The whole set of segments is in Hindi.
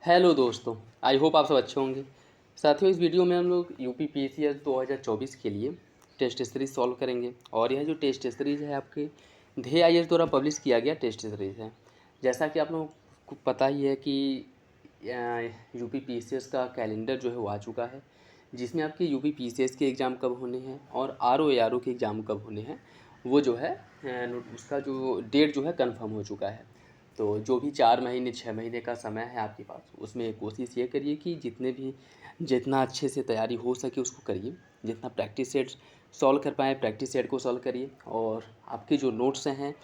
हेलो दोस्तों, आई होप आप सब अच्छे होंगे। साथियों, इस वीडियो में हम लोग यूपी पीसीएस 2024 के लिए टेस्ट सीरीज़ सॉल्व करेंगे। और यह जो टेस्ट सीरीज़ है आपके ध्येय आईएएस द्वारा पब्लिश किया गया टेस्ट सीरीज़ है। जैसा कि आप लोगों को पता ही है कि यूपी पीसीएस का कैलेंडर जो है वो आ चुका है, जिसमें आपके यूपी पीसीएस के एग्ज़ाम कब होने हैं और आरओ एआरओ के एग्ज़ाम कब होने हैं वो जो है उसका जो डेट जो है कंफर्म हो चुका है। तो जो भी 4 महीने 6 महीने का समय है आपके पास, उसमें कोशिश ये करिए कि जितना अच्छे से तैयारी हो सके उसको करिए। जितना प्रैक्टिस सेट सॉल्व कर पाएँ प्रैक्टिस सेट को सॉल्व करिए, और आपके जो नोट्स हैं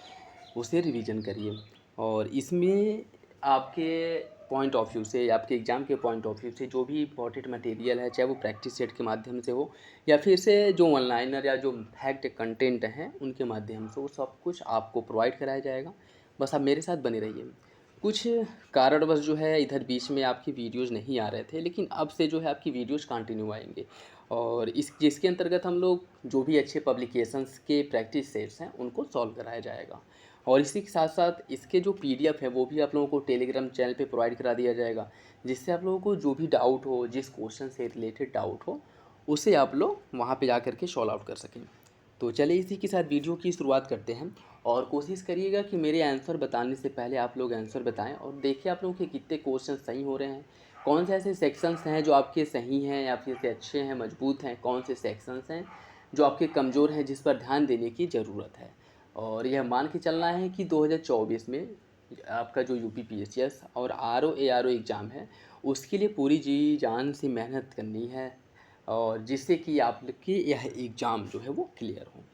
उसे रिवीजन करिए। और इसमें आपके पॉइंट ऑफ व्यू से, आपके एग्ज़ाम के पॉइंट ऑफ व्यू से जो भी इंपॉर्टेंट मटेरियल है, चाहे वो प्रैक्टिस सेट के माध्यम से हो या फिर से जो ऑनलाइनर या जो फैक्ट कंटेंट हैं उनके माध्यम से, वो सब कुछ आपको प्रोवाइड कराया जाएगा। बस आप मेरे साथ बने रहिए। कुछ कारणवश जो है इधर बीच में आपकी वीडियोज़ नहीं आ रहे थे, लेकिन अब से जो है आपकी वीडियोज़ कंटिन्यू आएंगे। और जिसके अंतर्गत हम लोग जो भी अच्छे पब्लिकेशंस के प्रैक्टिस सेट्स हैं उनको सॉल्व कराया जाएगा। और इसी के साथ साथ इसके जो पीडीएफ है वो भी आप लोगों को टेलीग्राम चैनल पे प्रोवाइड करा दिया जाएगा, जिससे आप लोगों को जो भी डाउट हो, जिस क्वेश्चन से रिलेटेड डाउट हो, उसे आप लोग वहाँ पे जा कर के सॉल्व आउट कर सकें। तो चलिए इसी के साथ वीडियो की शुरुआत करते हैं। और कोशिश करिएगा कि मेरे आंसर बताने से पहले आप लोग आंसर बताएं और देखिए आप लोगों के कितने क्वेश्चन सही हो रहे हैं, कौन से ऐसे सेक्शंस हैं जो आपके सही हैं या फिर से अच्छे हैं, मजबूत हैं, कौन से सेक्शंस हैं जो आपके कमज़ोर हैं, जिस पर ध्यान देने की ज़रूरत है। और यह मान के चलना है कि 2024 में आपका जो यूपी पीएससीएस और आरओ एआरओ एग्ज़ाम है उसके लिए पूरी जी जान से मेहनत करनी है, और जिससे कि आपकी यह एग्ज़ाम जो है वो क्लियर हो।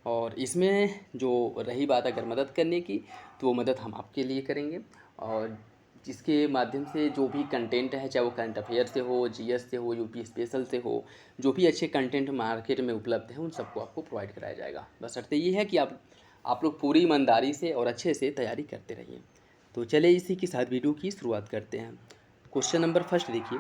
और इसमें जो रही बात अगर मदद करने की, तो वो मदद हम आपके लिए करेंगे। और जिसके माध्यम से जो भी कंटेंट है, चाहे वो करंट अफेयर से हो, जीएस से हो, यूपी स्पेशल से हो, जो भी अच्छे कंटेंट मार्केट में उपलब्ध हैं उन सबको आपको प्रोवाइड कराया जाएगा। बस शर्त ये है कि आप लोग पूरी ईमानदारी से और अच्छे से तैयारी करते रहिए। तो चलिए इसी के साथ वीडियो की शुरुआत करते हैं। क्वेश्चन नंबर फर्स्ट देखिए।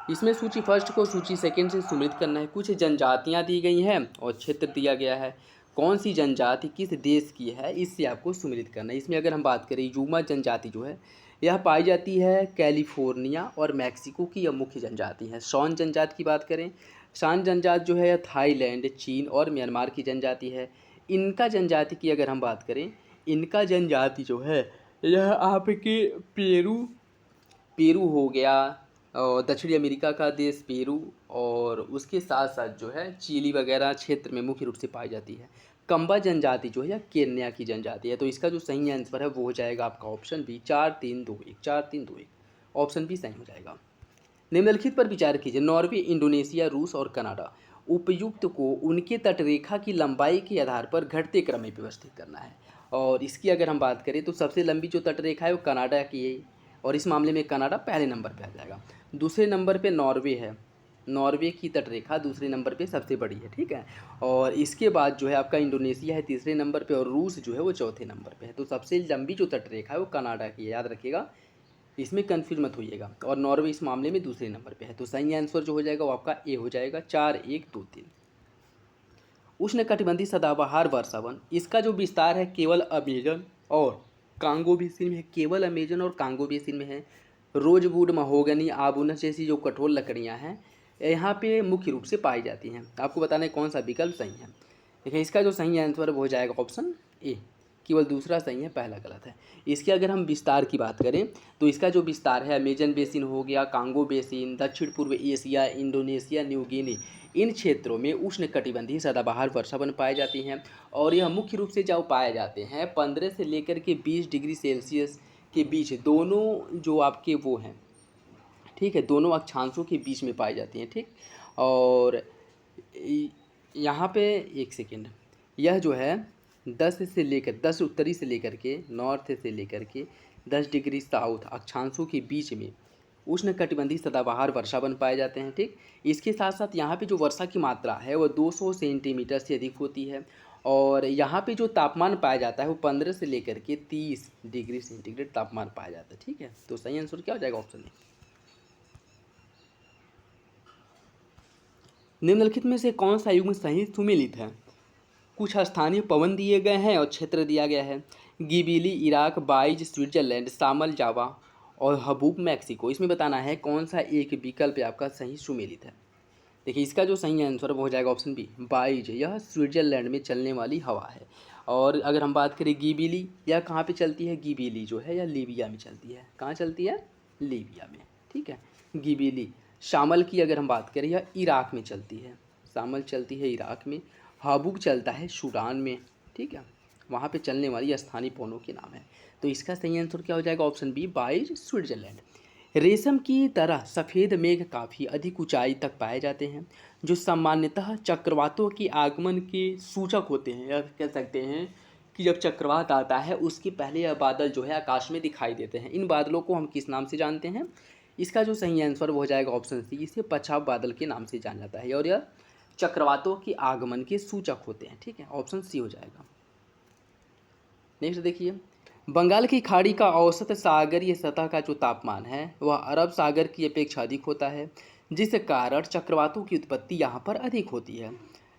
इसमें सूची फर्स्ट को सूची सेकंड से सम्मिलित करना है। कुछ जनजातियां दी गई हैं और क्षेत्र दिया गया है। कौन सी जनजाति किस देश की है, इससे आपको सम्मिलित करना है। इसमें अगर हम बात करें, यूमा जनजाति जो है यह पाई जाती है कैलिफोर्निया और मैक्सिको की, यह मुख्य जनजाति है। शॉन जनजाति की बात करें, शान जनजाति जो है यह थाईलैंड, चीन और म्यांमार की जनजाति है। इनका जनजाति की अगर हम बात करें, इनका जनजाति जो है यह आपके पेरू पेरू हो गया, और दक्षिणी अमेरिका का देश पेरू, और उसके साथ साथ जो है चिली वगैरह क्षेत्र में मुख्य रूप से पाई जाती है। कंबा जनजाति जो है या केन्या की जनजाति है। तो इसका जो सही आंसर है वो हो जाएगा आपका ऑप्शन बी, 4-3-2-1, 4-3-2-1, ऑप्शन बी सही हो जाएगा। निम्नलिखित पर विचार कीजिए। नॉर्वे, इंडोनेशिया, रूस और कनाडा। उपयुक्त को उनके तटरेखा की लंबाई के आधार पर घटते क्रम में व्यवस्थित करना है। और इसकी अगर हम बात करें तो सबसे लंबी जो तटरेखा है वो कनाडा की है, और इस मामले में कनाडा पहले नंबर पे आ जाएगा। दूसरे नंबर पे नॉर्वे है। नॉर्वे की तटरेखा दूसरे नंबर पे सबसे बड़ी है, ठीक है। और इसके बाद जो है आपका इंडोनेशिया है तीसरे नंबर पे, और रूस जो है वो चौथे नंबर पे है। तो सबसे लंबी जो तटरेखा है वो कनाडा की है, याद रखिएगा, इसमें कन्फ्यूज मत होइएगा। और नॉर्वे इस मामले में दूसरे नंबर पे है। तो सही आंसर जो हो जाएगा वो आपका ए हो जाएगा, 4-1-2-3। उष्णकटिबंधीय सदाबहार वर्षावन, इसका जो विस्तार है केवल अमेजन और कांगो बेसिन में है। केवल अमेजन और कांगो बेसिन में है। रोजवुड, महोगनी, आबूनस जैसी जो कठोर लकड़ियाँ हैं यहाँ पे मुख्य रूप से पाई जाती हैं। आपको बताना है कौन सा विकल्प सही है। देखिए इसका जो सही आंसर हो जाएगा ऑप्शन ए, केवल दूसरा सही है, पहला गलत है। इसके अगर हम विस्तार की बात करें तो इसका जो विस्तार है अमेजन बेसिन हो गया, कांगो बेसिन, दक्षिण पूर्व एशिया, इंडोनेशिया, न्यू गिनी, इन क्षेत्रों में उष्णकटिबंधीय सदाबहार वर्षावन पाई जाती हैं। और यह मुख्य रूप से जब पाए जाते हैं 15 से लेकर के 20 डिग्री सेल्सियस के बीच, दोनों जो आपके वो हैं, ठीक है, दोनों अक्षांशों के बीच में पाई जाती हैं, ठीक। और यहाँ पे एक सेकेंड, यह जो है 10 उत्तरी से लेकर के नॉर्थ से लेकर के 10 डिग्री साउथ अक्षांशों के बीच में उष्णकटिबंधीय सदाबहार वर्षावन पाए जाते हैं, ठीक। इसके साथ साथ यहाँ पे जो वर्षा की मात्रा है वह 200 सेंटीमीटर से अधिक होती है। और यहाँ पे जो तापमान पाया जाता है वो 15 से लेकर के 30 डिग्री सेंटीग्रेड तापमान पाया जाता है, ठीक है। तो सही आंसर क्या हो जाएगा, ऑप्शन ए। निम्नलिखित में से कौन सा युग्म सही सुमेलित है। कुछ स्थानीय पवन दिए गए हैं और क्षेत्र दिया गया है। गिबिली इराक, बाइज स्विट्जरलैंड, शामल जावा और हबूब मैक्सिको। इसमें बताना है कौन सा एक विकल्प आपका सही सुमेलित है। देखिए इसका जो सही आंसर वो हो जाएगा ऑप्शन बी बाइज। यह स्विट्जरलैंड में चलने वाली हवा है। और अगर हम बात करें गिबिली, यह कहाँ पे चलती है? गिबिली जो है यह लीबिया में चलती है। कहाँ चलती है? लीबिया में। ठीक है, गिबिली। शामल की अगर हम बात करें यह इराक में चलती है। शामल चलती है इराक में। हाबुक चलता है सूडान में। ठीक है, वहाँ पे चलने वाली स्थानीय पौनों के नाम है। तो इसका सही आंसर क्या हो जाएगा? ऑप्शन बी बाइज स्विट्जरलैंड। रेशम की तरह सफ़ेद मेघ काफ़ी अधिक ऊंचाई तक पाए जाते हैं, जो सामान्यतः चक्रवातों के आगमन के सूचक होते हैं। या कह सकते हैं कि जब चक्रवात आता है उसके पहले यह बादल जो है आकाश में दिखाई देते हैं। इन बादलों को हम किस नाम से जानते हैं? इसका जो सही आंसर वो हो जाएगा ऑप्शन सी, इसे पछाव बादल के नाम से जाना जाता है और यह चक्रवातों के आगमन के सूचक होते हैं। ठीक है, ऑप्शन सी हो जाएगा। नेक्स्ट देखिए, बंगाल की खाड़ी का औसत सागरीय सतह का जो तापमान है वह अरब सागर की अपेक्षा अधिक होता है, जिस कारण चक्रवातों की उत्पत्ति यहाँ पर अधिक होती है।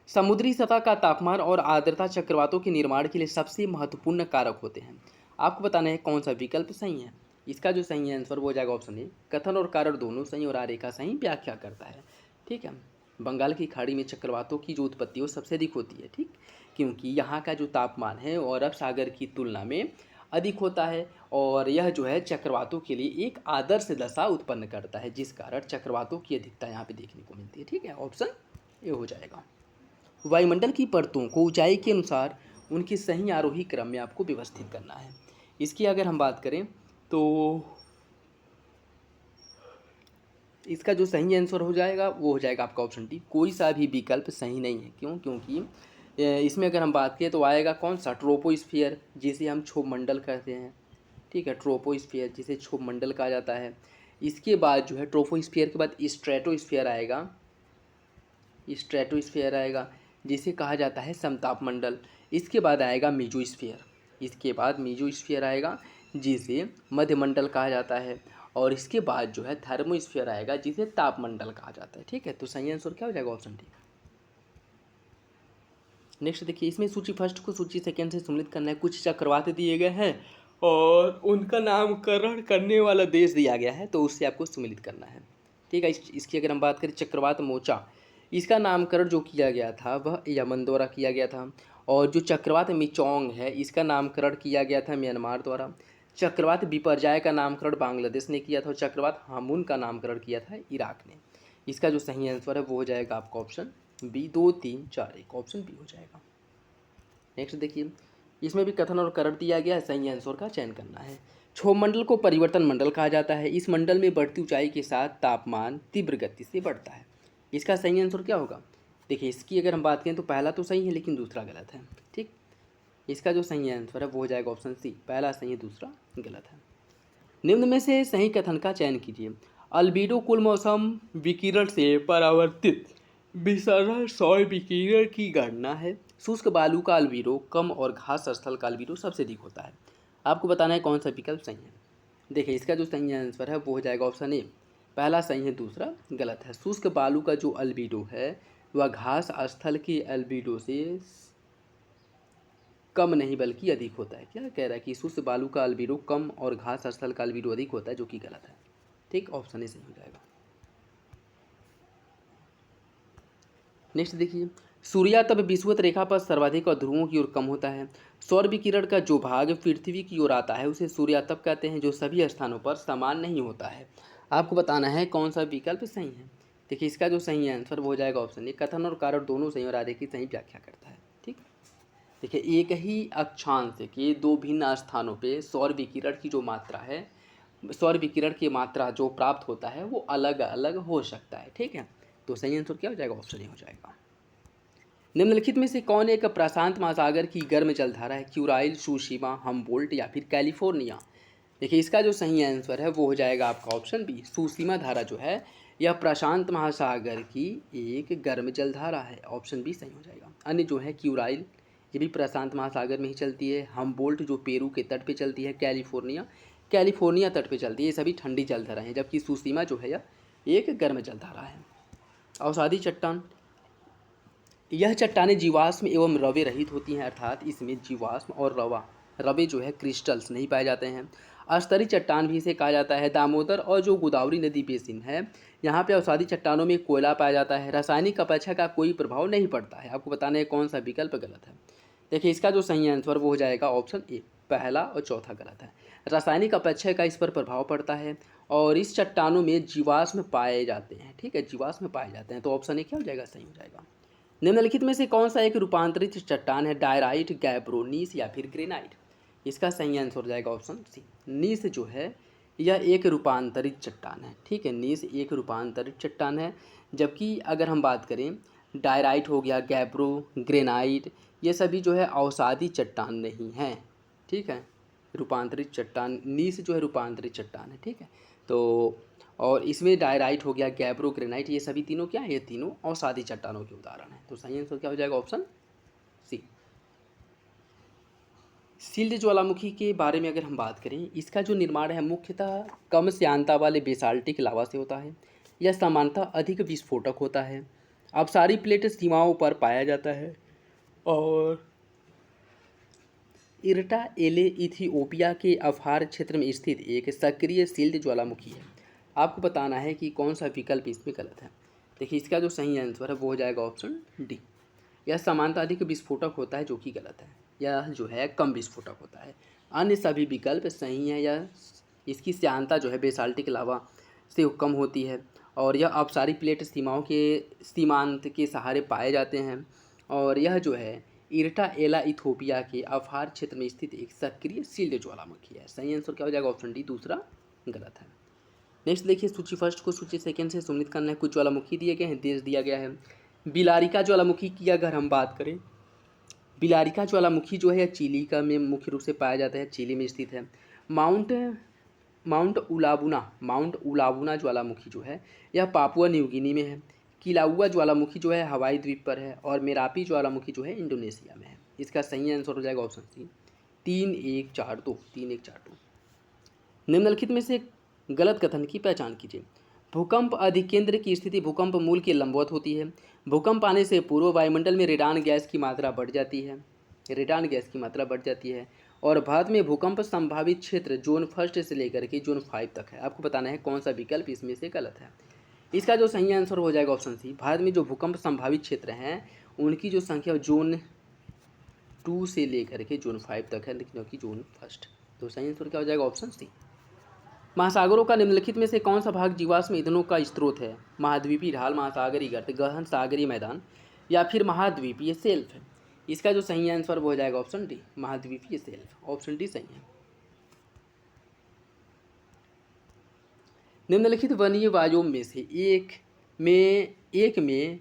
समुद्री सतह का तापमान और आर्द्रता चक्रवातों के निर्माण के लिए सबसे महत्वपूर्ण कारक होते हैं। आपको बताना है कौन सा विकल्प सही है। इसका जो सही आंसर वो हो जाएगा ऑप्शन ए, कथन और कारण दोनों सही और आरेखा सही व्याख्या करता है। ठीक है, बंगाल की खाड़ी में चक्रवातों की जो उत्पत्ति है वो सबसे अधिक होती है। ठीक, क्योंकि यहाँ का जो तापमान है वो अरब सागर की तुलना में अधिक होता है और यह जो है चक्रवातों के लिए एक आदर्श दशा उत्पन्न करता है, जिस कारण चक्रवातों की अधिकता यहाँ पे देखने को मिलती है। ठीक है, ऑप्शन ए हो जाएगा। वायुमंडल की परतों को ऊंचाई के अनुसार उनकी सही आरोही क्रम में आपको व्यवस्थित करना है। इसकी अगर हम बात करें तो इसका जो सही आंसर हो जाएगा वो हो जाएगा आपका ऑप्शन डी। कोई सा भी विकल्प सही नहीं है। क्यों? क्योंकि इसमें अगर हम बात करें तो आएगा कौन सा? ट्रोपोस्फियर, जिसे हम क्षोभ मंडल कहते हैं। ठीक है, ट्रोपोस्फियर जिसे क्षोभ मंडल कहा जाता है। इसके बाद जो है ट्रोपोस्फियर के बाद स्ट्रेटोस्फियर आएगा। स्ट्रेटोस्फियर आएगा जिसे कहा जाता है समताप मंडल। इसके बाद आएगा मीजोस्फियर। इसके बाद मीजोस्फियर आएगा जिसे मध्यमंडल कहा जाता है। और इसके बाद जो है थर्मोस्फियर आएगा जिसे तापमंडल कहा जाता है। ठीक है, तो सही आंसर क्या हो जाएगा? Option D. नेक्स्ट देखिए, इसमें सूची फर्स्ट को सूची सेकंड से सम्मिलित करना है। कुछ चक्रवात दिए गए हैं और उनका नामकरण करने वाला देश दिया गया है, तो उससे आपको सम्मिलित करना है। ठीक है, इसकी अगर हम बात करें चक्रवात मोचा, इसका नामकरण जो किया गया था वह यमन द्वारा किया गया था। और जो चक्रवात मिचोंग है इसका नामकरण किया गया था म्यांमार द्वारा। चक्रवात बिपरजॉय का नामकरण बांग्लादेश ने किया था और चक्रवात हामुन का नामकरण किया था इराक ने। इसका जो सही आंसर है वो हो जाएगा आपका ऑप्शन बी। 2 3 4 1 ऑप्शन बी हो जाएगा। नेक्स्ट देखिए, इसमें भी कथन और कारण दिया गया है, सही आंसर का चयन करना है। क्षोभ मंडल को परिवर्तन मंडल कहा जाता है। इस मंडल में बढ़ती ऊंचाई के साथ तापमान तीव्र गति से बढ़ता है। इसका सही आंसर क्या होगा? देखिए इसकी अगर हम बात करें तो पहला तो सही है लेकिन दूसरा गलत है। ठीक, इसका जो सही आंसर है वो हो जाएगा ऑप्शन सी, पहला सही है दूसरा गलत है। निम्न में से सही कथन का चयन कीजिए। अल्बीडो कुल मौसम विकिरण से परावर्तित विसरण सौर विकिरण की गणना है। शुष्क बालू का अल्बीडो कम और घास स्थल का अल्बीडो सबसे अधिक होता है। आपको बताना है कौन सा विकल्प सही है। देखिए इसका जो सही आंसर है वो हो जाएगा ऑप्शन ए, पहला सही है दूसरा गलत है। शुष्क बालू का जो अल्बीडो है वह घास स्थल के अल्बीडो से कम नहीं बल्कि अधिक होता है। क्या कह रहा है कि शुष्क बालू का अल्बीडो कम और घास स्थल का अल्बीडो अधिक होता है, जो कि गलत है। ठीक, ऑप्शन ए सही हो जाएगा। नेक्स्ट देखिए, सूर्यातप विषुवत रेखा पर सर्वाधिक और ध्रुवों की ओर कम होता है। सौर विकिरण का जो भाग पृथ्वी की ओर आता है उसे सूर्यातप कहते हैं, जो सभी स्थानों पर समान नहीं होता है। आपको बताना है कौन सा विकल्प सही है। देखिए इसका जो सही आंसर वो हो जाएगा ऑप्शन ए, कथन और कारण दोनों सही और आरेखी सही व्याख्या करता है। ठीक, देखिए एक ही अक्षांश के दो भिन्न स्थानों पे सौर विकिरण की जो मात्रा है, सौर विकिरण की मात्रा जो प्राप्त होता है वो अलग अलग हो सकता है। ठीक है, तो सही आंसर क्या हो जाएगा? ऑप्शन ए हो जाएगा। निम्नलिखित में से कौन एक प्रशांत महासागर की गर्म जलधारा है? क्यूराइल, सुशीमा, हमबोल्ट या फिर कैलिफोर्निया? देखिए इसका जो सही आंसर है वो हो जाएगा आपका ऑप्शन बी, सुशीमा धारा जो है यह प्रशांत महासागर की एक गर्म जलधारा है। ऑप्शन बी सही हो जाएगा। अन्य जो है क्यूराइल, ये भी प्रशांत महासागर में ही चलती है। हमबोल्ट जो पेरू के तट पे चलती है। कैलिफोर्निया तट पे चलती है। ये सभी ठंडी जलधारा हैं, जबकि सुशीमा जो है यह एक गर्म जलधारा है। अवसादी चट्टान, यह चट्टानें जीवाश्म एवं रवे रहित होती हैं, अर्थात इसमें जीवाश्म और रवे जो है क्रिस्टल्स नहीं पाए जाते हैं। अस्तरी चट्टान भी इसे कहा जाता है। दामोदर और जो गोदावरी नदी बेसिन है, यहाँ पे अवसादी चट्टानों में कोयला पाया जाता है। रासायनिक अपेक्षा का कोई प्रभाव नहीं पड़ता है। आपको बताना है कौन सा विकल्प गलत है। देखिए इसका जो सही आंसर वो हो जाएगा ऑप्शन ए, पहला और चौथा गलत है। रासायनिक अपक्षय का इस पर प्रभाव पड़ता है और इस चट्टानों में जीवाश्म पाए जाते हैं। ठीक है, जीवाश्म पाए जाते हैं, तो ऑप्शन ए क्या हो जाएगा, सही हो जाएगा। निम्नलिखित में से कौन सा एक रूपांतरित चट्टान है, डायराइट, गैब्रोनीस या फिर ग्रेनाइट। इसका सही आंसर हो जाएगा ऑप्शन सी, नीस जो है यह एक रूपांतरित चट्टान है। ठीक है, नीस एक रूपांतरित चट्टान है। जबकि अगर हम बात करें डायराइट हो गया, गैब्रो, ग्रेनाइट, ये सभी जो है अवसादी चट्टान नहीं हैं। ठीक है, रूपांतरित चट्टान, नीस जो है रूपांतरित चट्टान है। ठीक है, तो और इसमें डायराइट हो गया, गैब्रो, ग्रेनाइट, ये सभी तीनों क्या है, ये तीनों अवसादी चट्टानों के उदाहरण हैं। तो सही आंसर क्या हो जाएगा, ऑप्शन सी। सील्ड ज्वालामुखी के बारे में अगर हम बात करें, इसका जो निर्माण है मुख्यतः कम श्यानता वाले बेसाल्टिक लावा से होता है। यह सामान्यतः अधिक विस्फोटक होता है। अपसारी प्लेट सीमाओं पर पाया जाता है और इरटा एले इथियोपिया के अफार क्षेत्र में स्थित एक सक्रिय सील्ड ज्वालामुखी है। आपको बताना है कि कौन सा विकल्प इसमें गलत है। देखिए इसका जो सही आंसर है वो हो जाएगा ऑप्शन डी, यह सामान्यतः अधिक विस्फोटक होता है, जो कि गलत है। यह जो है कम विस्फोटक होता है। अन्य सभी विकल्प सही हैं। यह इसकी श्यानता जो है बेसाल्टिक लावा से कम होती है और यह अपसारी प्लेट सीमाओं के सीमांत के सहारे पाए जाते हैं और यह जो है इरटा एला इथोपिया के अफार क्षेत्र में स्थित एक सक्रिय सील्ड ज्वालामुखी है। सही आंसर क्या हो जाएगा, ऑप्शन डी, दूसरा गलत है। नेक्स्ट देखिए, सूची फर्स्ट को सूची सेकंड से सुमित करना है। कुछ ज्वालामुखी दिए गए हैं, देश दिया गया है। बिलारिका ज्वालामुखी की अगर हम बात करें, बिलारिका ज्वालामुखी जो है चिली का में मुख्य रूप से पाया जाता है, चिली में स्थित है। माउंट उलाबुना ज्वालामुखी जो है यह पापुआ न्यू गिनी में है। किलाउआ ज्वालामुखी जो है हवाई द्वीप पर है और मेरापी ज्वालामुखी जो है इंडोनेशिया में है। इसका सही आंसर हो जाएगा ऑप्शन सी, 3-1-4-2, 3-1-4-2। निम्नलिखित में से गलत कथन की पहचान कीजिए। भूकंप अधिकेंद्र की स्थिति भूकंप मूल के लंबवत होती है। भूकंप आने से पूर्व वायुमंडल में रेडान गैस की मात्रा बढ़ जाती है। रेडान गैस की मात्रा बढ़ जाती है और भारत में भूकंप संभावित क्षेत्र जोन फर्स्ट से लेकर के जोन 5 तक है। आपको बताना है कौन सा विकल्प इसमें से गलत है। इसका जो सही आंसर हो जाएगा ऑप्शन सी, भारत में जो भूकंप संभावित क्षेत्र हैं उनकी जो संख्या जोन 2 से लेकर के जोन 5 तक है, लेकिन कि जोन फर्स्ट। तो सही आंसर क्या हो जाएगा, ऑप्शन सी। महासागरों का निम्नलिखित में से कौन सा भाग जीवाश्म ईंधनों का स्रोत है। महाद्वीपीय ढाल, महासागरीय गर्त, गहन सागरीय मैदान या फिर महाद्वीपीय सेल्फ है। इसका जो सही आंसर वो हो जाएगा ऑप्शन डी, महाद्वीपीय सेल्फ। ऑप्शन डी सही है। निम्नलिखित वन्य वायुओं में से एक में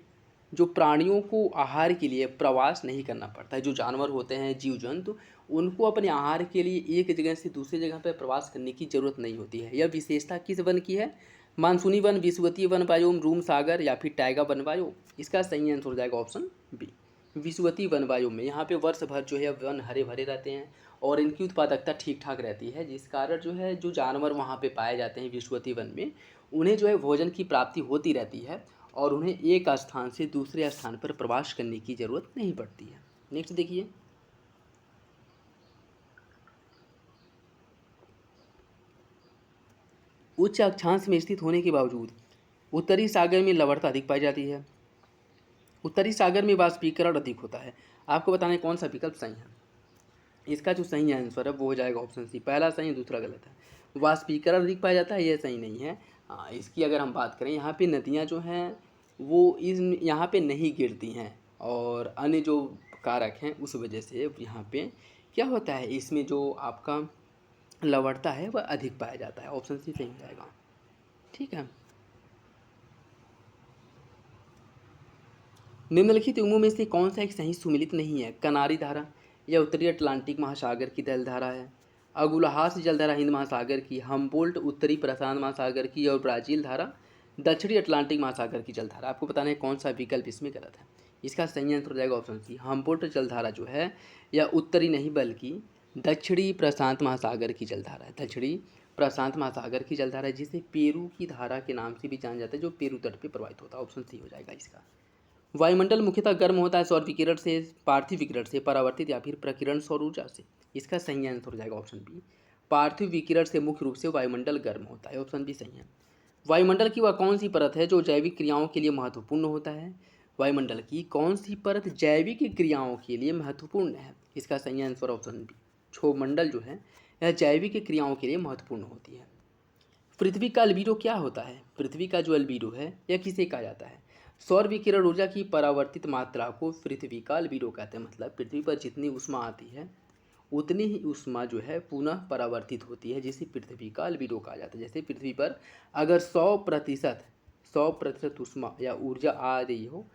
जो प्राणियों को आहार के लिए प्रवास नहीं करना पड़ता है, जो जानवर होते हैं, जीव जंतु, उनको अपने आहार के लिए एक जगह से दूसरी जगह पर प्रवास करने की जरूरत नहीं होती है। यह विशेषता किस वन की है, मानसूनी वन, विषुवतीय वन बायोम, रूम सागर या फिर टाइगा वन बायोम। इसका सही आंसर हो जाएगा ऑप्शन बी, विषुवतीय वन बायोम में। यहाँ पे वर्ष भर जो है वन हरे भरे रहते हैं और इनकी उत्पादकता ठीक ठाक रहती है, जिस कारण जो है जो जानवर वहाँ पे पाए जाते हैं विषुवतीय वन में, उन्हें जो है भोजन की प्राप्ति होती रहती है और उन्हें एक स्थान से दूसरे स्थान पर प्रवास करने की ज़रूरत नहीं पड़ती है। नेक्स्ट देखिए, उच्च अक्षांश में स्थित होने के बावजूद उत्तरी सागर में लवणता अधिक पाई जाती है। उत्तरी सागर में वाष्पीकरण अधिक होता है। आपको बताना है कौन सा विकल्प सही है। इसका जो सही आंसर है वो हो जाएगा ऑप्शन सी, पहला सही है, दूसरा गलत है। वाष्पीकरण अधिक पाया जाता है, यह सही नहीं है। इसकी अगर हम बात करें, यहाँ पे नदियाँ जो हैं वो यहाँ पे नहीं गिरती हैं और अन्य जो कारक हैं उस वजह से यहाँ पे क्या होता है, इसमें जो आपका लवणता है वह अधिक पाया जाता है। ऑप्शन सी सही हो जाएगा। ठीक है, निम्नलिखित युग्मों में से कौन सा एक सही सुमिलित नहीं है। कनारी धारा यह उत्तरी अटलांटिक महासागर की जलधारा है। अगुलहास जलधारा हिंद महासागर की, हम्बोल्ट उत्तरी प्रशांत महासागर की और ब्राज़ील धारा दक्षिणी अटलांटिक महासागर की जलधारा। आपको बताना है कौन सा विकल्प इसमें गलत है। इसका सही आंसर हो जाएगा ऑप्शन सी, हम्बोल्ट जलधारा जो है यह उत्तरी नहीं बल्कि दक्षिणी प्रशांत महासागर की जलधारा है। दक्षिणी प्रशांत महासागर की जलधारा है, जिसे पेरू की धारा के नाम से भी जाना जाता है, जो पेरू तट पर प्रवाहित होता है। ऑप्शन सी हो जाएगा इसका। वायुमंडल मुख्यतः गर्म होता है सौर विकिरण से, पार्थिव विकिरण से, परावर्तित या फिर प्रकीर्ण सौर ऊर्जा से। इसका सही आंसर हो जाएगा ऑप्शन बी, पार्थिव विकिरण से मुख्य रूप से वायुमंडल गर्म होता है। ऑप्शन बी सही है। वायुमंडल की वह कौन सी परत है जो जैविक क्रियाओं के लिए महत्वपूर्ण होता है? वायुमंडल की कौन सी परत जैविक क्रियाओं के लिए महत्वपूर्ण है? इसका सही आंसर ऑप्शन बी क्षोभमंडल जो है यह जैविक क्रियाओं के लिए महत्वपूर्ण होती है। पृथ्वी का अल्बीडो क्या होता है? पृथ्वी का जो अल्बीडो है यह किसे कहा जाता है? सौर विकिरण ऊर्जा की परावर्तित मात्रा को पृथ्वी का अल्बीडो कहते हैं। मतलब पृथ्वी पर जितनी ऊष्मा आती है उतनी ही ऊष्मा जो है पुनः परावर्तित होती है, जिसे पृथ्वी का अल्बीडो कहा जाता है। जैसे पृथ्वी पर अगर 100% ऊष्मा या ऊर्जा आ रही हो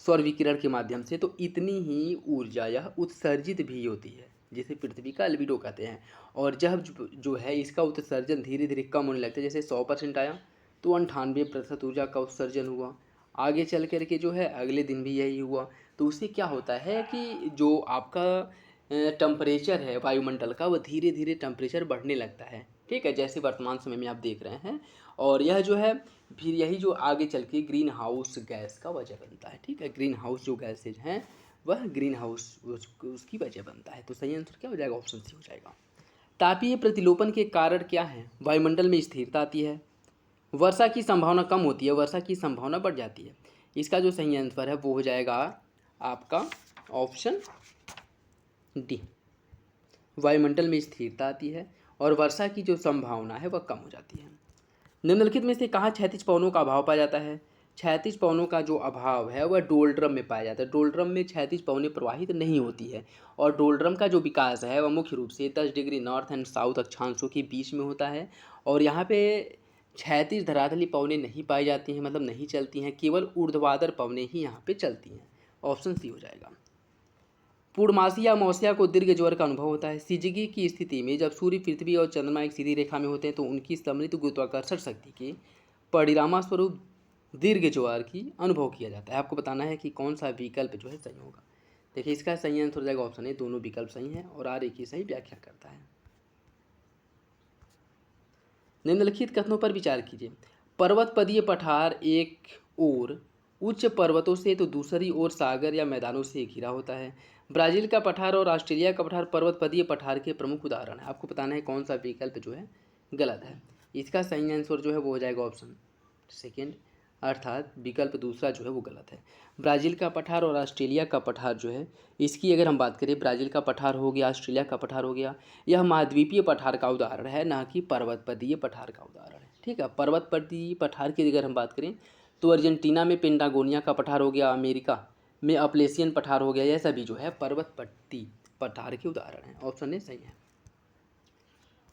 सौर विकिरण के माध्यम से, तो इतनी ही ऊर्जा यह उत्सर्जित भी होती है, जिसे पृथ्वी का अल्बीडो कहते हैं। और जब जो है इसका उत्सर्जन धीरे धीरे कम होने लगता है, जैसे 100% आया तो 98% ऊर्जा का उत्सर्जन हुआ, आगे चल कर के जो है अगले दिन भी यही हुआ। तो उससे क्या होता है कि जो आपका टेम्परेचर है वायुमंडल का, वह धीरे धीरे टेम्परेचर बढ़ने लगता है। ठीक है, जैसे वर्तमान समय में आप देख रहे हैं। और यह जो है फिर यही जो आगे चल के ग्रीन हाउस गैस का वजह बनता है। ठीक है, ग्रीन हाउस जो गैसेज हैं वह ग्रीन हाउस उसकी वजह बनता है। तो सही आंसर क्या हो जाएगा? ऑप्शन सी हो जाएगा। तापीय प्रतिलोपन के कारण क्या है? वायुमंडल में स्थिरता आती है, वर्षा की संभावना कम होती है, वर्षा की संभावना बढ़ जाती है। इसका जो सही आंसर है वो हो जाएगा आपका ऑप्शन डी। वायुमंडल में स्थिरता आती है और वर्षा की जो संभावना है वह कम हो जाती है। निम्नलिखित में से कहाँ क्षैतिज पवनों का अभाव पाया जाता है? क्षैतिज पवनों का जो अभाव है वह डोलड्रम में पाया जाता है। डोलड्रम में क्षैतिज पवनें प्रवाहित नहीं होती है और डोलड्रम का जो विकास है वह मुख्य रूप से 10 डिग्री नॉर्थ एंड साउथ अक्षांशों के बीच में होता है। और यहाँ पे क्षैतिज धरातली पवनें नहीं पाई जाती हैं, मतलब नहीं चलती हैं, केवल ऊर्ध्वाधर पवनें ही यहाँ पे चलती हैं। ऑप्शन सी हो जाएगा। पूर्णमासी या अमावस्या को दीर्घ ज्वर का अनुभव होता है। सिजगी की स्थिति में जब सूर्य, पृथ्वी और चंद्रमा एक सीधी रेखा में होते हैं तो उनकी सम्मिलित गुरुत्वाकर्षण शक्ति के परिणाम स्वरूप दीर्घ ज्वार की अनुभव किया जाता है। आपको बताना है कि कौन सा विकल्प जो है सही होगा। देखिए इसका सही आंसर हो जाएगा ऑप्शन ए, दोनों विकल्प सही हैं और आर एक ही सही व्याख्या करता है। निम्नलिखित कथनों पर विचार कीजिए। पर्वतपदीय पठार एक ओर उच्च पर्वतों से तो दूसरी ओर सागर या मैदानों से घिरा होता है। ब्राज़ील का पठार और ऑस्ट्रेलिया का पठार पर्वतपदीय पठार के प्रमुख उदाहरण है। आपको बताना है कौन सा विकल्प जो है गलत है। इसका सही आंसर जो है वो हो जाएगा ऑप्शन सेकेंड, अर्थात विकल्प दूसरा जो है वो गलत है। ब्राज़ील का पठार और ऑस्ट्रेलिया का पठार जो है, इसकी अगर हम बात करें, ब्राज़ील का पठार हो गया, ऑस्ट्रेलिया का पठार हो गया, यह महाद्वीपीय पठार का उदाहरण है, ना कि पर्वतपदीय पठार का उदाहरण है। ठीक है, पर्वतपदीय पठार की अगर हम बात करें तो अर्जेंटीना में पेंटागोनिया का पठार हो गया, अमेरिका में अपलेशियन पठार हो गया, यह सभी जो है पर्वतपट्टी पठार के उदाहरण हैं। ऑप्शन ए सही है।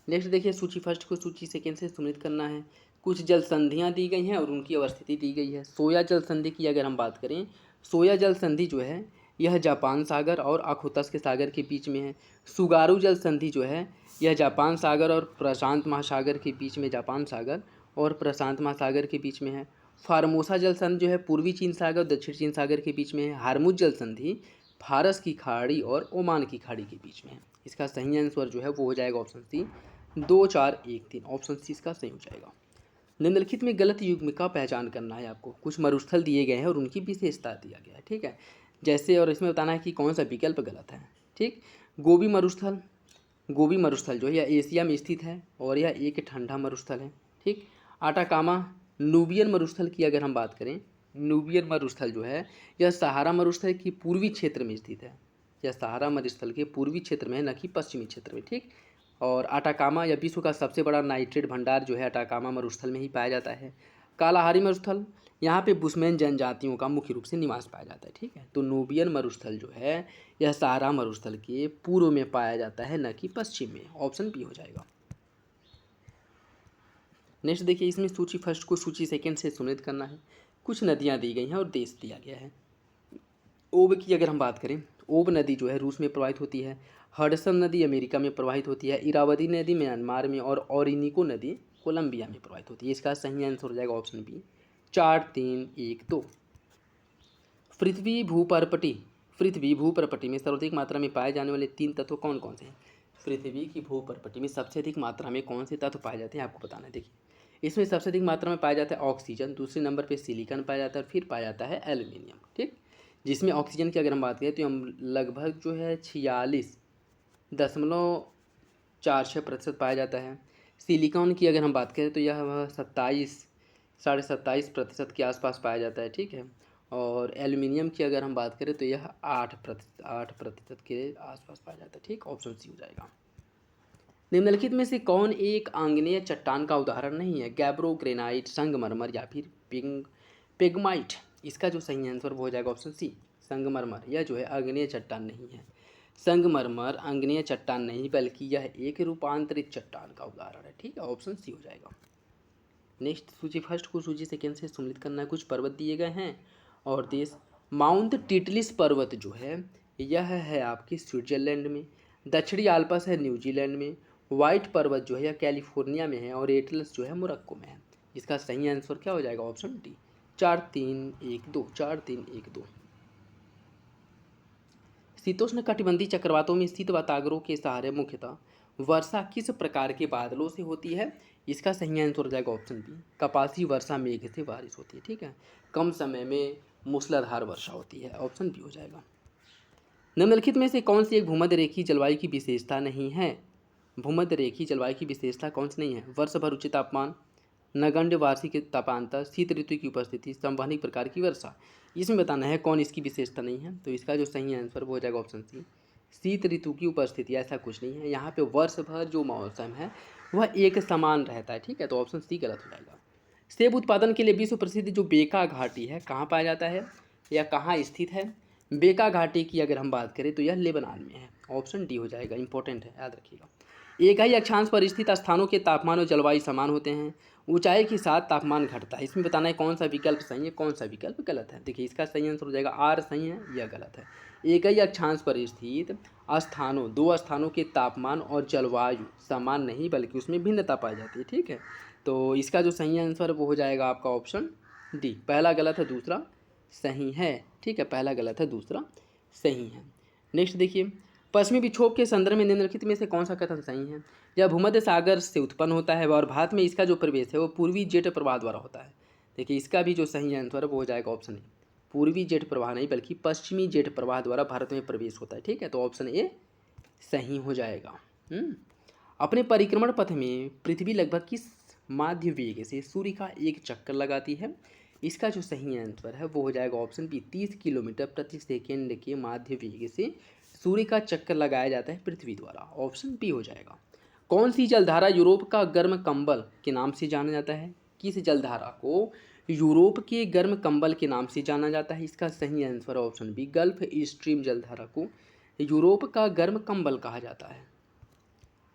नेक्स्ट देखिए, सूची फर्स्ट को सूची सेकेंड से सम्मिलित करना है। कुछ जल संधियाँ दी गई हैं और उनकी अवस्थिति दी गई है। सोया जल संधि की अगर हम बात करें, सोया जल संधि जो है यह जापान सागर और अखोतस्क सागर के बीच में है। सुगारू जल संधि जो है यह जापान सागर और प्रशांत महासागर के बीच में, जापान सागर और प्रशांत महासागर के बीच में है। फार्मोसा जल संधि जो है पूर्वी चीन सागर और दक्षिण चीन सागर के बीच में है। हार्मुज जल संधि फारस की खाड़ी और ओमान की खाड़ी के बीच में है। इसका सही आंसर जो है वो हो जाएगा ऑप्शन सी 2 4 1 3। ऑप्शन सी इसका सही हो जाएगा। निम्नलिखित में गलत युग्म का पहचान करना है आपको। कुछ मरुस्थल दिए गए हैं और उनकी विशेषता दिया गया है। ठीक है, जैसे, और इसमें बताना है कि कौन सा विकल्प गलत है। ठीक, गोबी मरुस्थल जो है यह एशिया में स्थित है और यह एक ठंडा मरुस्थल है। ठीक, आटाकामा नूबियन मरुस्थल की अगर हम बात करें, नूबियन मरुस्थल जो है यह सहारा मरुस्थल की पूर्वी क्षेत्र में स्थित है। यह सहारा मरुस्थल के पूर्वी क्षेत्र में है, न कि पश्चिमी क्षेत्र में। ठीक, और आटाकामा या विश्व का सबसे बड़ा नाइट्रेट भंडार जो है आटाकामा मरुस्थल में ही पाया जाता है। कालाहारी मरुस्थल, यहाँ पे बुशमैन जनजातियों का मुख्य रूप से निवास पाया जाता है। ठीक है, तो नूबियन मरुस्थल जो है यह सहारा मरुस्थल के पूर्व में पाया जाता है, न कि पश्चिम में। ऑप्शन बी हो जाएगा। नेक्स्ट देखिए, इसमें सूची फर्स्ट को सूची सेकेंड से सम्मिलित करना है। कुछ नदियाँ दी गई हैं और देश दिया गया है। ओब की अगर हम बात करें, ओब नदी जो है रूस में प्रवाहित होती है। हडसन नदी अमेरिका में प्रवाहित होती है। इरावदी नदी म्यांमार में और ओरिनिको नदी कोलंबिया में प्रवाहित होती है। इसका सही आंसर हो जाएगा ऑप्शन बी 4 3 1 2। पृथ्वी भूपर्पटी में सर्वाधिक मात्रा में पाए जाने वाले 3 तत्व कौन कौन से हैं? पृथ्वी की भूपर्पटी में सबसे अधिक मात्रा में कौन से तत्व पाए जाते हैं आपको बताना है। देखिए, इसमें सबसे अधिक मात्रा में पाया जाता है ऑक्सीजन, दूसरे नंबर पे सिलिकॉन पाया जाता है और फिर पाया जाता है एल्युमिनियम। ठीक, जिसमें ऑक्सीजन की अगर हम बात करें तो हम लगभग जो है 46.5 4-6% पाया जाता है। सिलिकॉन की अगर हम बात करें तो यह 27-27.5% के आसपास पाया जाता है, ठीक है। और एल्युमिनियम की अगर हम बात करें तो यह 8% के आसपास पाया जाता है, ठीक। ऑप्शन सी हो जाएगा। निम्नलिखित में से कौन एक आग्नेय चट्टान का उदाहरण नहीं है? गैब्रो, ग्रेनाइट, संगमरमर या फिर पिग्माइट। इसका जो सही आंसर वो हो जाएगा ऑप्शन सी, संगमरमर। यह जो है आग्नेय चट्टान नहीं है। संगमरमर आग्नेय चट्टान नहीं बल्कि यह एक रूपांतरित चट्टान का उदाहरण है, ठीक है। ऑप्शन सी हो जाएगा। नेक्स्ट सूची फर्स्ट को सूची सेकेंड से सम्मिलित करना है। कुछ पर्वत दिए गए हैं और देश। माउंट टिटलिस पर्वत जो है यह है आपके स्विट्जरलैंड में। दक्षिणी आल्प्स है न्यूजीलैंड में। व्हाइट पर्वत जो है यह कैलिफोर्निया में है और एटलस जो है मोरक्को में है। इसका सही आंसर क्या हो जाएगा? Option D, 4-3-1-2, 4-3-1-2। शीतोष्ण कटिबंधीय चक्रवातों में स्थित वातावरणों के सहारे मुख्यतः वर्षा किस प्रकार के बादलों से होती है? इसका सही आंसर हो जाएगा ऑप्शन बी, कपासी वर्षा मेघ से बारिश होती है, ठीक है। कम समय में मूसलाधार वर्षा होती है। ऑप्शन बी हो जाएगा। निम्नलिखित में से कौन सी एक भूमध्य रेखीय जलवायु की विशेषता नहीं है? भूमध्य रेखीय जलवायु की विशेषता कौन सी नहीं है? वर्ष भर उच्च तापमान, नगण्य वार्षिक तापांतर, शीत ऋतु की उपस्थिति, संवहनिक प्रकार की वर्षा। इसमें बताना है कौन इसकी विशेषता नहीं है। तो इसका जो सही आंसर वो हो जाएगा ऑप्शन सी, शीत ऋतु की उपस्थिति। ऐसा कुछ नहीं है, यहाँ पे वर्ष भर जो मौसम है वह एक समान रहता है, ठीक है। तो ऑप्शन सी गलत हो जाएगा। सेब उत्पादन के लिए विश्व प्रसिद्ध जो बेका घाटी है कहाँ पाया जाता है या कहाँ स्थित है? बेका घाटी की अगर हम बात करें तो यह लेबनान में है। ऑप्शन डी हो जाएगा, इंपॉर्टेंट है, याद रखिएगा। एक ही अक्षांश पर स्थित स्थानों के तापमान और जलवायु समान होते हैं, ऊंचाई के साथ तापमान घटता है। इसमें बताना है कौन सा विकल्प सही है, कौन सा विकल्प गलत है। देखिए इसका सही आंसर हो जाएगा आर सही है, यह गलत है। एक ही अक्षांश पर स्थित स्थानों, दो स्थानों के तापमान और जलवायु समान नहीं बल्कि उसमें भिन्नता पाई जाती है, ठीक है। तो इसका जो सही आंसर वो हो जाएगा आपका ऑप्शन डी, पहला गलत है दूसरा सही है, ठीक है। पहला गलत है दूसरा सही है। नेक्स्ट देखिए, पश्चिमी विक्षोभ के संदर्भ में निम्नलिखित में से कौन सा कथन सही है? यह भूमध्य सागर से उत्पन्न होता है और भारत में इसका जो प्रवेश है वो पूर्वी जेट प्रवाह द्वारा होता है। देखिए इसका भी जो सही आंसर है वो हो जाएगा ऑप्शन ए, पूर्वी जेट प्रवाह नहीं बल्कि पश्चिमी जेट प्रवाह द्वारा भारत में प्रवेश होता है, ठीक है। तो ऑप्शन ए सही हो जाएगा। अपने परिक्रमण पथ में पृथ्वी लगभग किस माध्य वेग से सूर्य का एक चक्कर लगाती है? इसका जो सही आंसर है वो हो जाएगा ऑप्शन बी, 30 किलोमीटर प्रति सेकेंड के माध्य वेग से सूर्य का चक्कर लगाया जाता है पृथ्वी द्वारा। ऑप्शन बी हो जाएगा। कौन सी जलधारा यूरोप का गर्म कंबल के नाम से जाना जाता है? किस जलधारा को यूरोप के गर्म कंबल के नाम से जाना जाता है? इसका सही answer option B, Gulf Stream जलधारा को यूरोप का गर्म कंबल कहा जाता है।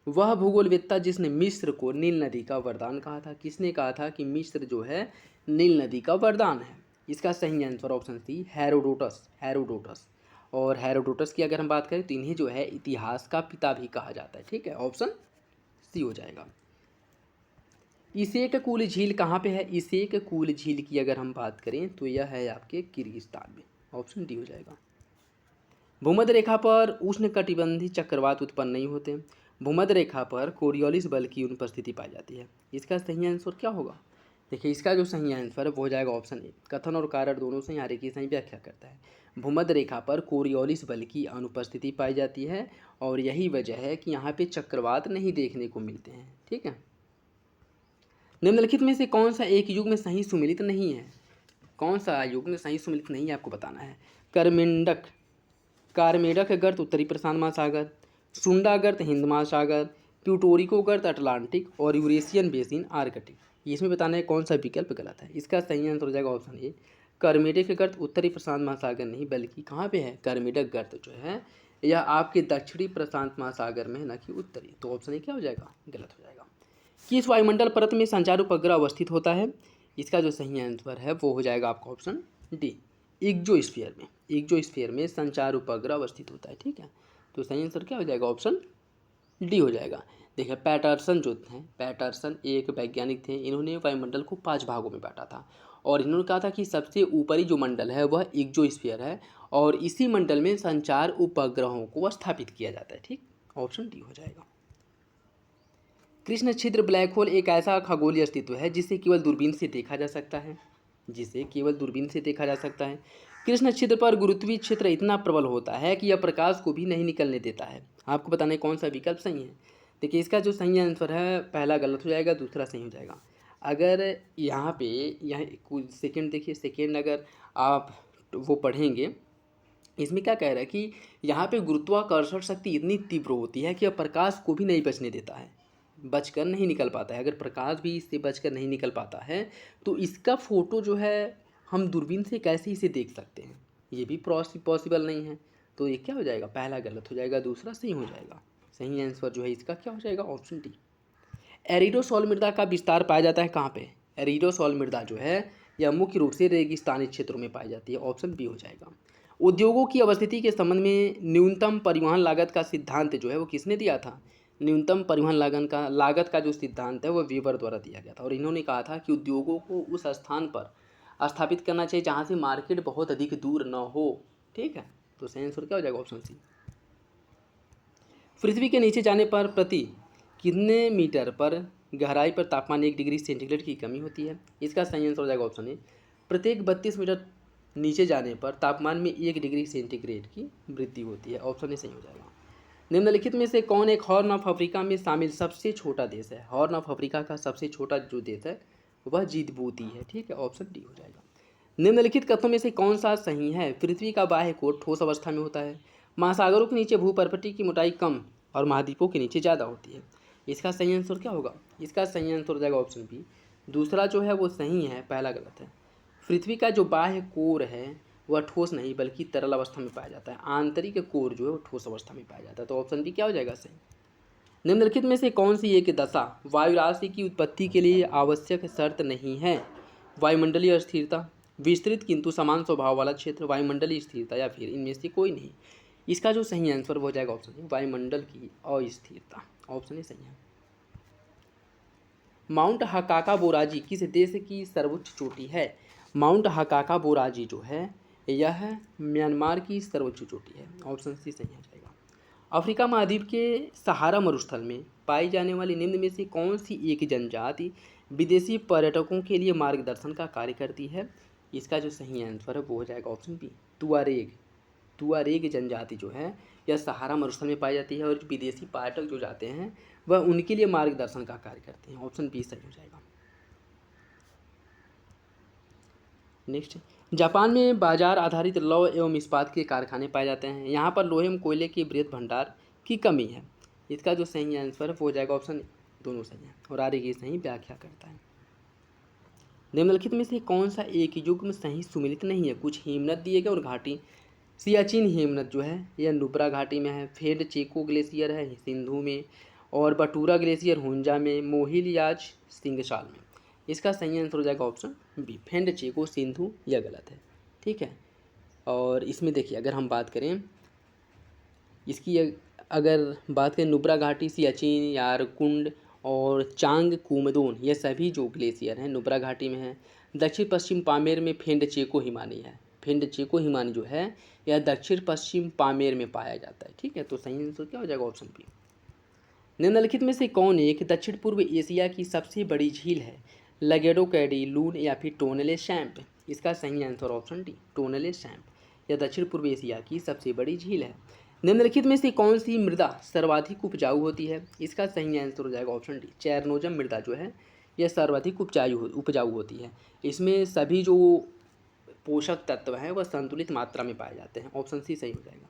वह भूगोलवेत्ता जिसने मिस्र को नील नदी का वरदान कहा था, किसने कहा था कि मिस्र जो है नील नदी का वरदान है? इसका सही answer option C, Herodotus. Herodotus. और हेरोडोटस की अगर हम बात करें तो इन्हें जो है इतिहास का पिता भी कहा जाता है, ठीक है। ऑप्शन सी हो जाएगा। इसेक कूल झील कहाँ पे है? इसेक कूल झील की अगर हम बात करें तो यह है आपके किर्गिस्तान में। ऑप्शन डी हो जाएगा। भूमध्य रेखा पर उष्णकटिबंधीय चक्रवात उत्पन्न नहीं होते, भूमध्य रेखा पर कोरियोलिस बल की अनुपस्थिति पाई जाती है। इसका सही आंसर क्या होगा? देखिए इसका जो सही आंसर है वो हो जाएगा ऑप्शन ए, कथन और कारण दोनों सही, हर एक की सही व्याख्या करता है। भूमध्य रेखा पर कोरियोलिस बल की अनुपस्थिति पाई जाती है और यही वजह है कि यहाँ पे चक्रवात नहीं देखने को मिलते हैं, ठीक है। निम्नलिखित में से कौन सा एक युग में सही सुमिलित नहीं है? कौन सा युग में सही सुमिलित नहीं है आपको बताना है। कारमेडक गर्त उत्तरी प्रशांत महासागर, सुंडा गर्त हिंद महासागर, प्यूटोरिको गर्त अटलांटिक और यूरेशियन बेसिन आर्कटिक। इसमें बताना है कौन सा विकल्प गलत है। इसका सही आंसर हो जाएगा ऑप्शन ए, कारमेडक गर्त उत्तरी प्रशांत महासागर नहीं बल्कि कहाँ पे है? कारमेडक गर्त जो है यह आपके दक्षिणी प्रशांत महासागर में है, न कि उत्तरी। तो ऑप्शन ए क्या हो जाएगा? गलत हो जाएगा। किस वायुमंडल परत में संचार उपग्रह अवस्थित होता है? इसका जो सही आंसर है वो हो जाएगा आपका ऑप्शन डी, इग्जोस्फीयर में। इग्जोस्फीयर में संचार उपग्रह अवस्थित होता है, ठीक है। तो सही आंसर क्या हो जाएगा? ऑप्शन डी हो जाएगा। देखिए पैटरसन जो थे, पैटरसन एक वैज्ञानिक थे, इन्होंने वायुमंडल को 5 भागों में बांटा था और इन्होंने कहा था कि सबसे ऊपरी जो मंडल है वह इग्जोस्फीयर है और इसी मंडल में संचार उपग्रहों को स्थापित किया जाता है, ठीक। ऑप्शन डी हो जाएगा। कृष्ण छिद्र ब्लैक होल एक ऐसा खगोलीय अस्तित्व है जिसे केवल दूरबीन से देखा जा सकता है, जिसे केवल दूरबीन से देखा जा सकता है। कृष्ण छिद्र पर गुरुत्वीय क्षेत्र इतना प्रबल होता है कि यह प्रकाश को भी नहीं निकलने देता है। आपको बताना है कौन सा विकल्प सही है। देखिए इसका जो सही आंसर है पहला गलत हो जाएगा, दूसरा सही हो जाएगा। अगर यहाँ पे यहाँ कुछ सेकेंड देखिए, सेकेंड अगर आप वो पढ़ेंगे, इसमें क्या कह रहा है कि यहाँ पे गुरुत्वाकर्षण शक्ति इतनी तीव्र होती है कि अब प्रकाश को भी नहीं बचने देता है, बचकर नहीं निकल पाता है। अगर प्रकाश भी इससे बचकर नहीं निकल पाता है तो इसका फ़ोटो जो है हम दूरबीन से कैसे इसे देख सकते हैं, ये भी पॉसिबल नहीं है। तो ये क्या हो जाएगा, पहला गलत हो जाएगा, दूसरा सही हो जाएगा। सही आंसर जो है इसका क्या हो जाएगा, ऑप्शन डी। एरिडोसॉल मृदा का विस्तार पाया जाता है कहाँ पे, एरिडोसॉल मृदा जो है यह मुख्य रूप से रेगिस्तानी क्षेत्रों में पाई जाती है, ऑप्शन बी हो जाएगा। उद्योगों की अवस्थिति के संबंध में न्यूनतम परिवहन लागत का सिद्धांत जो है वो किसने दिया था, न्यूनतम परिवहन लागत का जो सिद्धांत है वो वीवर द्वारा दिया गया था। और इन्होंने कहा था कि उद्योगों को उस स्थान पर स्थापित करना चाहिए जहाँ से मार्केट बहुत अधिक दूर न हो। ठीक है, तो सही आंसर क्या हो जाएगा, ऑप्शन सी। पृथ्वी के नीचे जाने पर प्रति कितने मीटर पर गहराई पर तापमान 1 डिग्री सेंटीग्रेड की कमी होती है, इसका सही आंसर हो जाएगा ऑप्शन ए। प्रत्येक 32 मीटर नीचे जाने पर तापमान में 1 डिग्री सेंटीग्रेड की वृद्धि होती है, ऑप्शन ए सही हो जाएगा। निम्नलिखित में से कौन एक हॉर्न ऑफ अफ्रीका में शामिल सबसे छोटा देश है, हॉर्न ऑफ अफ्रीका का सबसे छोटा जो देश है वह जिबूती है। ठीक है, ऑप्शन डी हो जाएगा। निम्नलिखित कथनों में से कौन सा सही है, पृथ्वी का बाह्य कोर ठोस अवस्था में होता है, महासागरों के नीचे भूपर्पटी की मोटाई कम और महाद्वीपों के नीचे ज़्यादा होती है, इसका सही आंसर क्या होगा, इसका सही आंसर हो जाएगा ऑप्शन बी। दूसरा जो है वो सही है, पहला गलत है। पृथ्वी का जो बाह्य कोर है वह ठोस नहीं बल्कि तरल अवस्था में पाया जाता है, आंतरिक कोर जो है वो ठोस अवस्था में पाया जाता है, तो ऑप्शन बी क्या हो जाएगा सही। निम्नलिखित में से कौन सी एक दशा वायु राशि की उत्पत्ति के लिए आवश्यक शर्त नहीं है, वायुमंडलीय स्थिरता, विस्तृत किंतु समान स्वभाव वाला क्षेत्र, वायुमंडलीय स्थिरता, या फिर इनमें से कोई नहीं। इसका जो सही आंसर हो जाएगा ऑप्शन ए, वायुमंडल की अस्थिरता, ऑप्शन ए सही है। माउंट हकाका बोराजी किस देश की सर्वोच्च चोटी है, माउंट हकाका बोराजी जो है यह म्यांमार की सर्वोच्च चोटी है, ऑप्शन सी सही हो जाएगा। अफ्रीका महाद्वीप के सहारा मरुस्थल में पाई जाने वाली निम्न में से कौन सी एक जनजाति विदेशी पर्यटकों के लिए मार्गदर्शन का कार्य करती है, इसका जो सही आंसर है वो हो जाएगा ऑप्शन बी, तुआरेग। तुआरेग जनजाति जो है यह सहारा मरुस्थल में पाई जाती है और विदेशी पर्यटक जो जाते हैं वह उनके लिए मार्गदर्शन का कार्य करते हैं, ऑप्शन बी सही हो जाएगा। नेक्स्ट, जापान में बाजार आधारित लौह एवं इस्पात के कारखाने पाए जाते हैं, यहाँ पर लोहे एवं कोयले के बृहद भंडार की कमी है, इसका जो सही आंसर है वो हो जाएगा ऑप्शन, दोनों सही है और आगे की सही व्याख्या करता है। निम्नलिखित में से कौन सा एक युग्म सही सुमिलित नहीं है, कुछ हिमनद दिए गए और घाटी, सियाचिन हिमनद जो है यह नुब्रा घाटी में है, फेड चेको ग्लेशियर है सिंधु में, और बटूरा ग्लेशियर हुंजा में, मोहिलयाज सिंगशाल में, इसका सही आंसर हो जाएगा ऑप्शन बी, फेंड चेको सिंधु, यह गलत है। ठीक है, और इसमें देखिए अगर हम बात करें इसकी, अगर बात करें नुब्रा घाटी, सियाचिन, यारकुंड और चांग कुमदोन, ये सभी जो ग्लेशियर हैं नुब्रा घाटी में है। दक्षिण पश्चिम पामेर में फेंड चेको हिमानी है, फेंड चेको हिमानी जो है यह दक्षिण पश्चिम पामेर में पाया जाता है। ठीक है, तो सही आंसर क्या हो जाएगा ऑप्शन बी। निम्नलिखित में से कौन एक दक्षिण पूर्व एशिया की सबसे बड़ी झील है, लगेडो कैडी, लून या फिर टोनले सैंप, इसका सही आंसर ऑप्शन डी, टोनले सैंप, यह दक्षिण पूर्व एशिया की सबसे बड़ी झील है। निम्नलिखित में से कौन सी मृदा सर्वाधिक उपजाऊ होती है, इसका सही आंसर हो जाएगा ऑप्शन डी, चैरनोजम मृदा जो है यह सर्वाधिक उपजाऊ होती है, इसमें सभी जो पोषक तत्व हैं वह संतुलित मात्रा में पाए जाते हैं, ऑप्शन सी सही हो जाएगा।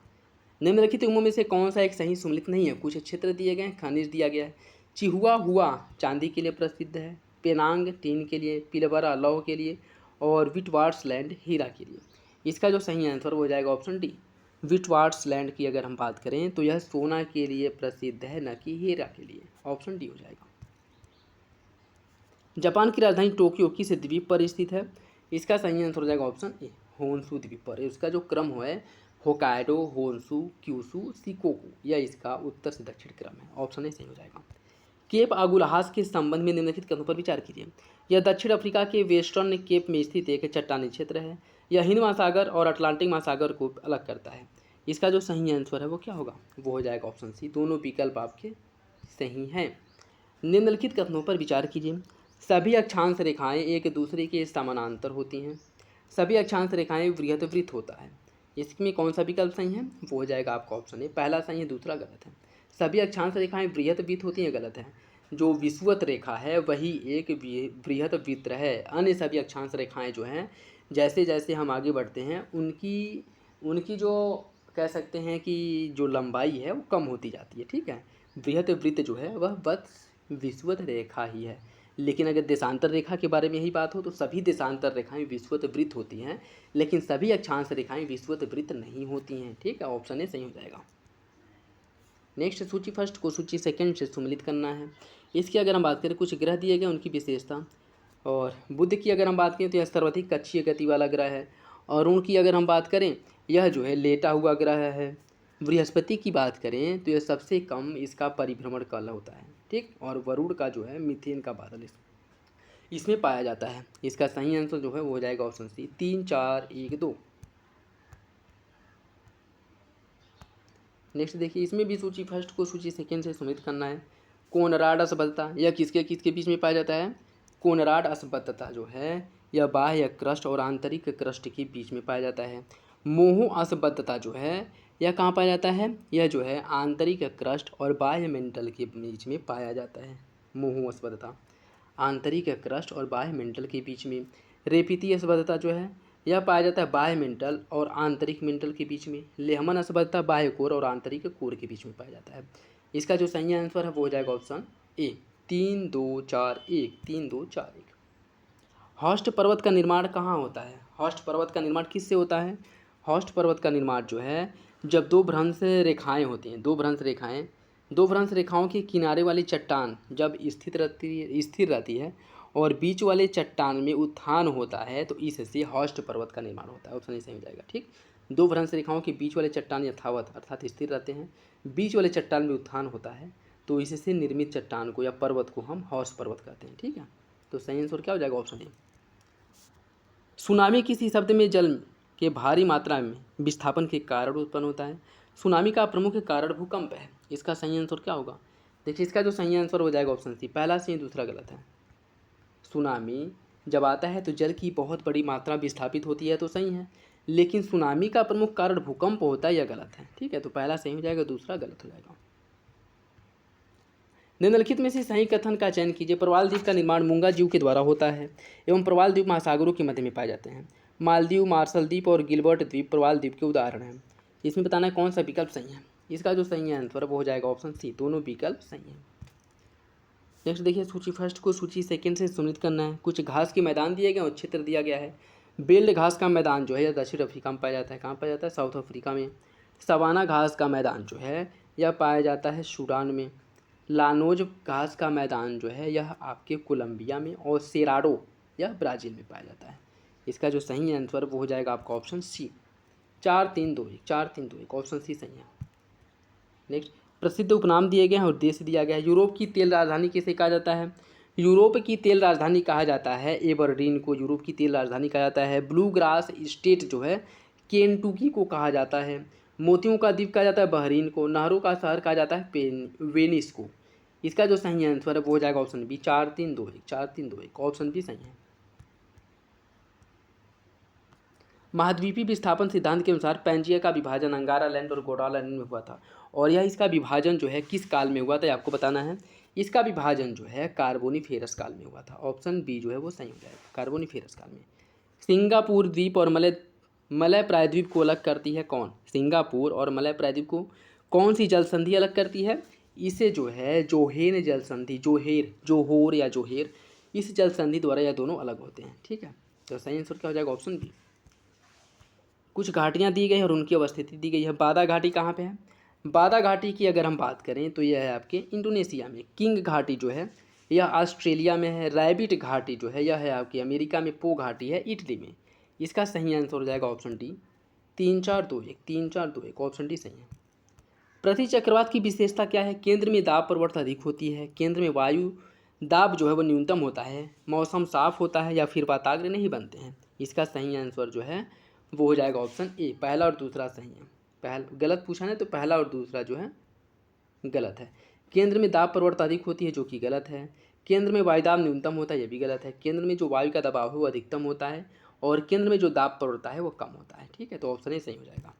निम्नलिखित युग्मों में से कौन सा एक सही सुमिलित नहीं है, कुछ क्षेत्र दिए गए हैं, खनिज दिया गया है, चिहुआ हुआ चांदी के लिए प्रसिद्ध है, पेनांग टीन के लिए, पिलबरा लौह के लिए, और विटवार्सलैंड हीरा के लिए, इसका जो सही आंसर हो जाएगा ऑप्शन डी, विटवार्सलैंड की अगर हम बात करें तो यह सोना के लिए प्रसिद्ध है न कि हीरा के लिए, ऑप्शन डी हो जाएगा। जापान की राजधानी टोक्यो किस द्वीप पर स्थित है, इसका सही आंसर हो जाएगा ऑप्शन ए, होन्शु द्वीप पर। इसका जो क्रम है होकाइडो, होन्शु, क्यूशु, शिकोकू, यह इसका उत्तर से दक्षिण क्रम है, ऑप्शन ए सही हो जाएगा। केप आगुलहास के संबंध में निम्नलिखित कथनों पर विचार कीजिए। यह दक्षिण अफ्रीका के वेस्टर्न केप में स्थित एक चट्टानी क्षेत्र है, यह हिंद महासागर और अटलांटिक महासागर को अलग करता है, इसका जो सही आंसर है वो क्या होगा, वो हो जाएगा ऑप्शन सी, दोनों विकल्प आपके सही हैं। निम्नलिखित कथनों पर विचार कीजिए। सभी अक्षांश रेखाएं एक दूसरे के समानांतर होती हैं, सभी अक्षांश रेखाएं वृत्त होता है, इसमें कौन सा विकल्प सही है, वो हो जाएगा आपका ऑप्शन ए, पहला सही है, दूसरा गलत है। सभी अक्षांश रेखाएं बृहत वृत्त होती हैं, गलत है। जो विषुवत रेखा है वही एक बृहत वृत्त है। अन्य सभी अक्षांश रेखाएं जो हैं, जैसे जैसे हम आगे बढ़ते हैं उनकी उनकी जो कह सकते हैं कि जो लंबाई है वो कम होती जाती है, ठीक है। बृहत वृत्त जो है वह बस विषुवत रेखा ही है। लेकिन अगर देशांतर रेखा के बारे में यही बात हो तो सभी देशांतर रेखाएं विषुवत वृत्त होती हैं, लेकिन सभी अक्षांश रेखाएं विषुवत वृत्त नहीं होती हैं, ठीक है। ऑप्शन ए सही हो जाएगा। नेक्स्ट, सूची फर्स्ट को सूची सेकंड से सम्मिलित करना है। इसकी अगर हम बात करें, कुछ ग्रह दिए गए उनकी विशेषता, और बुध की अगर हम बात करें तो यह सर्वाधिक कक्षीय गति वाला ग्रह है। अरुण की अगर हम बात करें, यह जो है लेटा हुआ ग्रह है। बृहस्पति की बात करें तो यह सबसे कम इसका परिभ्रमण काल होता है, ठीक। और वरुण का जो है मीथेन का बादल इसमें पाया जाता है। इसका सही आंसर जो है वो हो जाएगा ऑप्शन सी, 3 4 1 2। नेक्स्ट देखिए, इसमें भी सूची फर्स्ट को सूची सेकंड से सम्मिलित करना है। कोनराड असबद्धता, यह किसके किसके बीच में पाया जाता है? कोनराड असबद्धता जो है यह बाह्य क्रस्ट और आंतरिक क्रस्ट के बीच में पाया जाता है। मोह असबद्धता जो है यह कहाँ पाया जाता है? यह जो है आंतरिक क्रस्ट और बाह्य मेंटल के बीच में पाया जाता है। मोह असबद्धता आंतरिक क्रस्ट और बाह्य मेंटल के बीच में। रेपिती असबद्धता जो है यह पाया जाता है बाह्य मेंटल और आंतरिक मेंटल के बीच में। लेहमन असबद्धता बाह्य कोर और आंतरिक कोर के बीच में पाया जाता है। इसका जो सही आंसर है वो हो जाएगा ऑप्शन ए, 3 2 4 1, 3 2 4 1। हॉस्ट पर्वत का निर्माण कहाँ होता है? हॉस्ट पर्वत का निर्माण किससे होता है? हॉस्ट पर्वत का निर्माण जो है जब दो भ्रंश रेखाएं होती हैं, दो भ्रंश रेखाओं के किनारे वाली चट्टान जब स्थिर रहती है और बीच वाले चट्टान में उत्थान होता है तो इससे हॉस्ट पर्वत का निर्माण होता है। ऑप्शन सही हो जाएगा, ठीक। दो भ्रंश रेखाओं के बीच वाले चट्टान यथावत अर्थात स्थिर रहते हैं, बीच वाले चट्टान में उत्थान होता है तो इससे निर्मित चट्टान को या पर्वत को हम हॉस्ट पर्वत कहते हैं, ठीक है। तो सही आंसर क्या हो जाएगा? Option A. सुनामी किसी शब्द में जल के भारी मात्रा में विस्थापन के कारण उत्पन्न होता है। सुनामी का प्रमुख कारण भूकंप है। इसका सही आंसर क्या होगा? देखिए, इसका जो सही आंसर हो जाएगा ऑप्शन सी, पहला सी दूसरा गलत है। सुनामी जब आता है तो जल की बहुत बड़ी मात्रा विस्थापित होती है तो सही है, लेकिन सुनामी का प्रमुख कारण भूकंप होता है, यह गलत है, ठीक है। तो पहला सही हो जाएगा, दूसरा गलत हो जाएगा। निम्नलिखित में से सही कथन का चयन कीजिए। प्रवाल द्वीप का निर्माण मूंगा जीव के द्वारा होता है एवं प्रवाल द्वीप महासागरों के मध्य में पाए जाते हैं। मालदीव, मार्शल द्वीप और गिलबर्ट द्वीप प्रवाल द्वीप के उदाहरण हैं। इसमें बताना है कौन सा विकल्प सही है। इसका जो सही आंसर वो हो जाएगा ऑप्शन सी, दोनों विकल्प सही हैं। नेक्स्ट देखिए, सूची फर्स्ट को सूची सेकंड से सम्मिलित करना है। कुछ घास के मैदान दिए गए और क्षेत्र दिया गया है। बेल्ड घास का मैदान जो है यह दक्षिण अफ्रीका में पाया जाता है। कहाँ पाया जाता है? साउथ अफ्रीका में। सवाना घास का मैदान जो है यह पाया जाता है सूडान में। लानोज घास का मैदान जो है यह आपके कोलंबिया में, और सेराडो यह ब्राज़ील में पाया जाता है। इसका जो सही आंसर वो हो जाएगा आपका ऑप्शन सी, 4 3 2 1, 4 3 2 1, ऑप्शन सी सही है। नेक्स्ट, प्रसिद्ध उपनाम दिए गए हैं और देश दिया गया है। यूरोप की तेल राजधानी किसे कहा जाता है? यूरोप की तेल राजधानी कहा जाता है एबरडीन को यूरोप की तेल राजधानी कहा जाता है। ब्लू ग्रास स्टेट जो है केंटुकी को कहा जाता है। मोतियों का द्वीप कहा जाता है बहरीन को। नहरों का शहर कहा जाता है वेनिस को। इसका जो सही आंसर है वो हो जाएगा ऑप्शन बी, 4 3 2 1, 4 3 2 1, ऑप्शन बी सही है। महाद्वीपीय विस्थापन सिद्धांत के अनुसार पैंजिया का विभाजन अंगारा लैंड और गोंडवाना लैंड में हुआ था, और यह इसका विभाजन जो है किस काल में हुआ था, आपको बताना है। इसका विभाजन जो है कार्बोनीफेरस काल में हुआ था। ऑप्शन बी जो है वो सही हो जाएगा, कार्बोनीफेरस काल में। सिंगापुर द्वीप और मलय प्रायद्वीप को अलग करती है कौन? सिंगापुर और मलय प्रायद्वीप को कौन सी जल संधि अलग करती है? इसे जो है जोहेर जल संधि, जोहोर या जोहेर, इस जल संधि द्वारा यह दोनों अलग होते हैं, ठीक है। तो सही आंसर क्या हो जाएगा? Option B. कुछ घाटियाँ दी गई और उनकी अवस्थिति दी गई है। बादा घाटी कहाँ पे है? बादा घाटी की अगर हम बात करें तो यह है आपके इंडोनेशिया में। किंग घाटी जो है यह ऑस्ट्रेलिया में है। रैबिट घाटी जो है यह है आपकी अमेरिका में। पो घाटी है इटली में। इसका सही आंसर हो जाएगा ऑप्शन डी, 3 4 2 1, 3 4 2 1, ऑप्शन डी सही है। प्रति चक्रवात की विशेषता क्या है? केंद्र में दाब प्रवणता अधिक होती है। केंद्र में वायु दाब जो है वो न्यूनतम होता है। मौसम साफ होता है या फिर वाताग्र नहीं बनते हैं। इसका सही आंसर जो है वो हो जाएगा ऑप्शन ए, पहला और दूसरा सही है। गलत पूछा है तो पहला और दूसरा जो है गलत है। केंद्र में दाब प्रवणता अधिक होती है जो कि गलत है। केंद्र में वायुदाब न्यूनतम होता है, यह भी गलत है। केंद्र में जो वायु का दबाव है वो अधिकतम होता है और केंद्र में जो दाब प्रवणता है वो कम होता है, ठीक है। तो ऑप्शन ए सही हो जाएगा।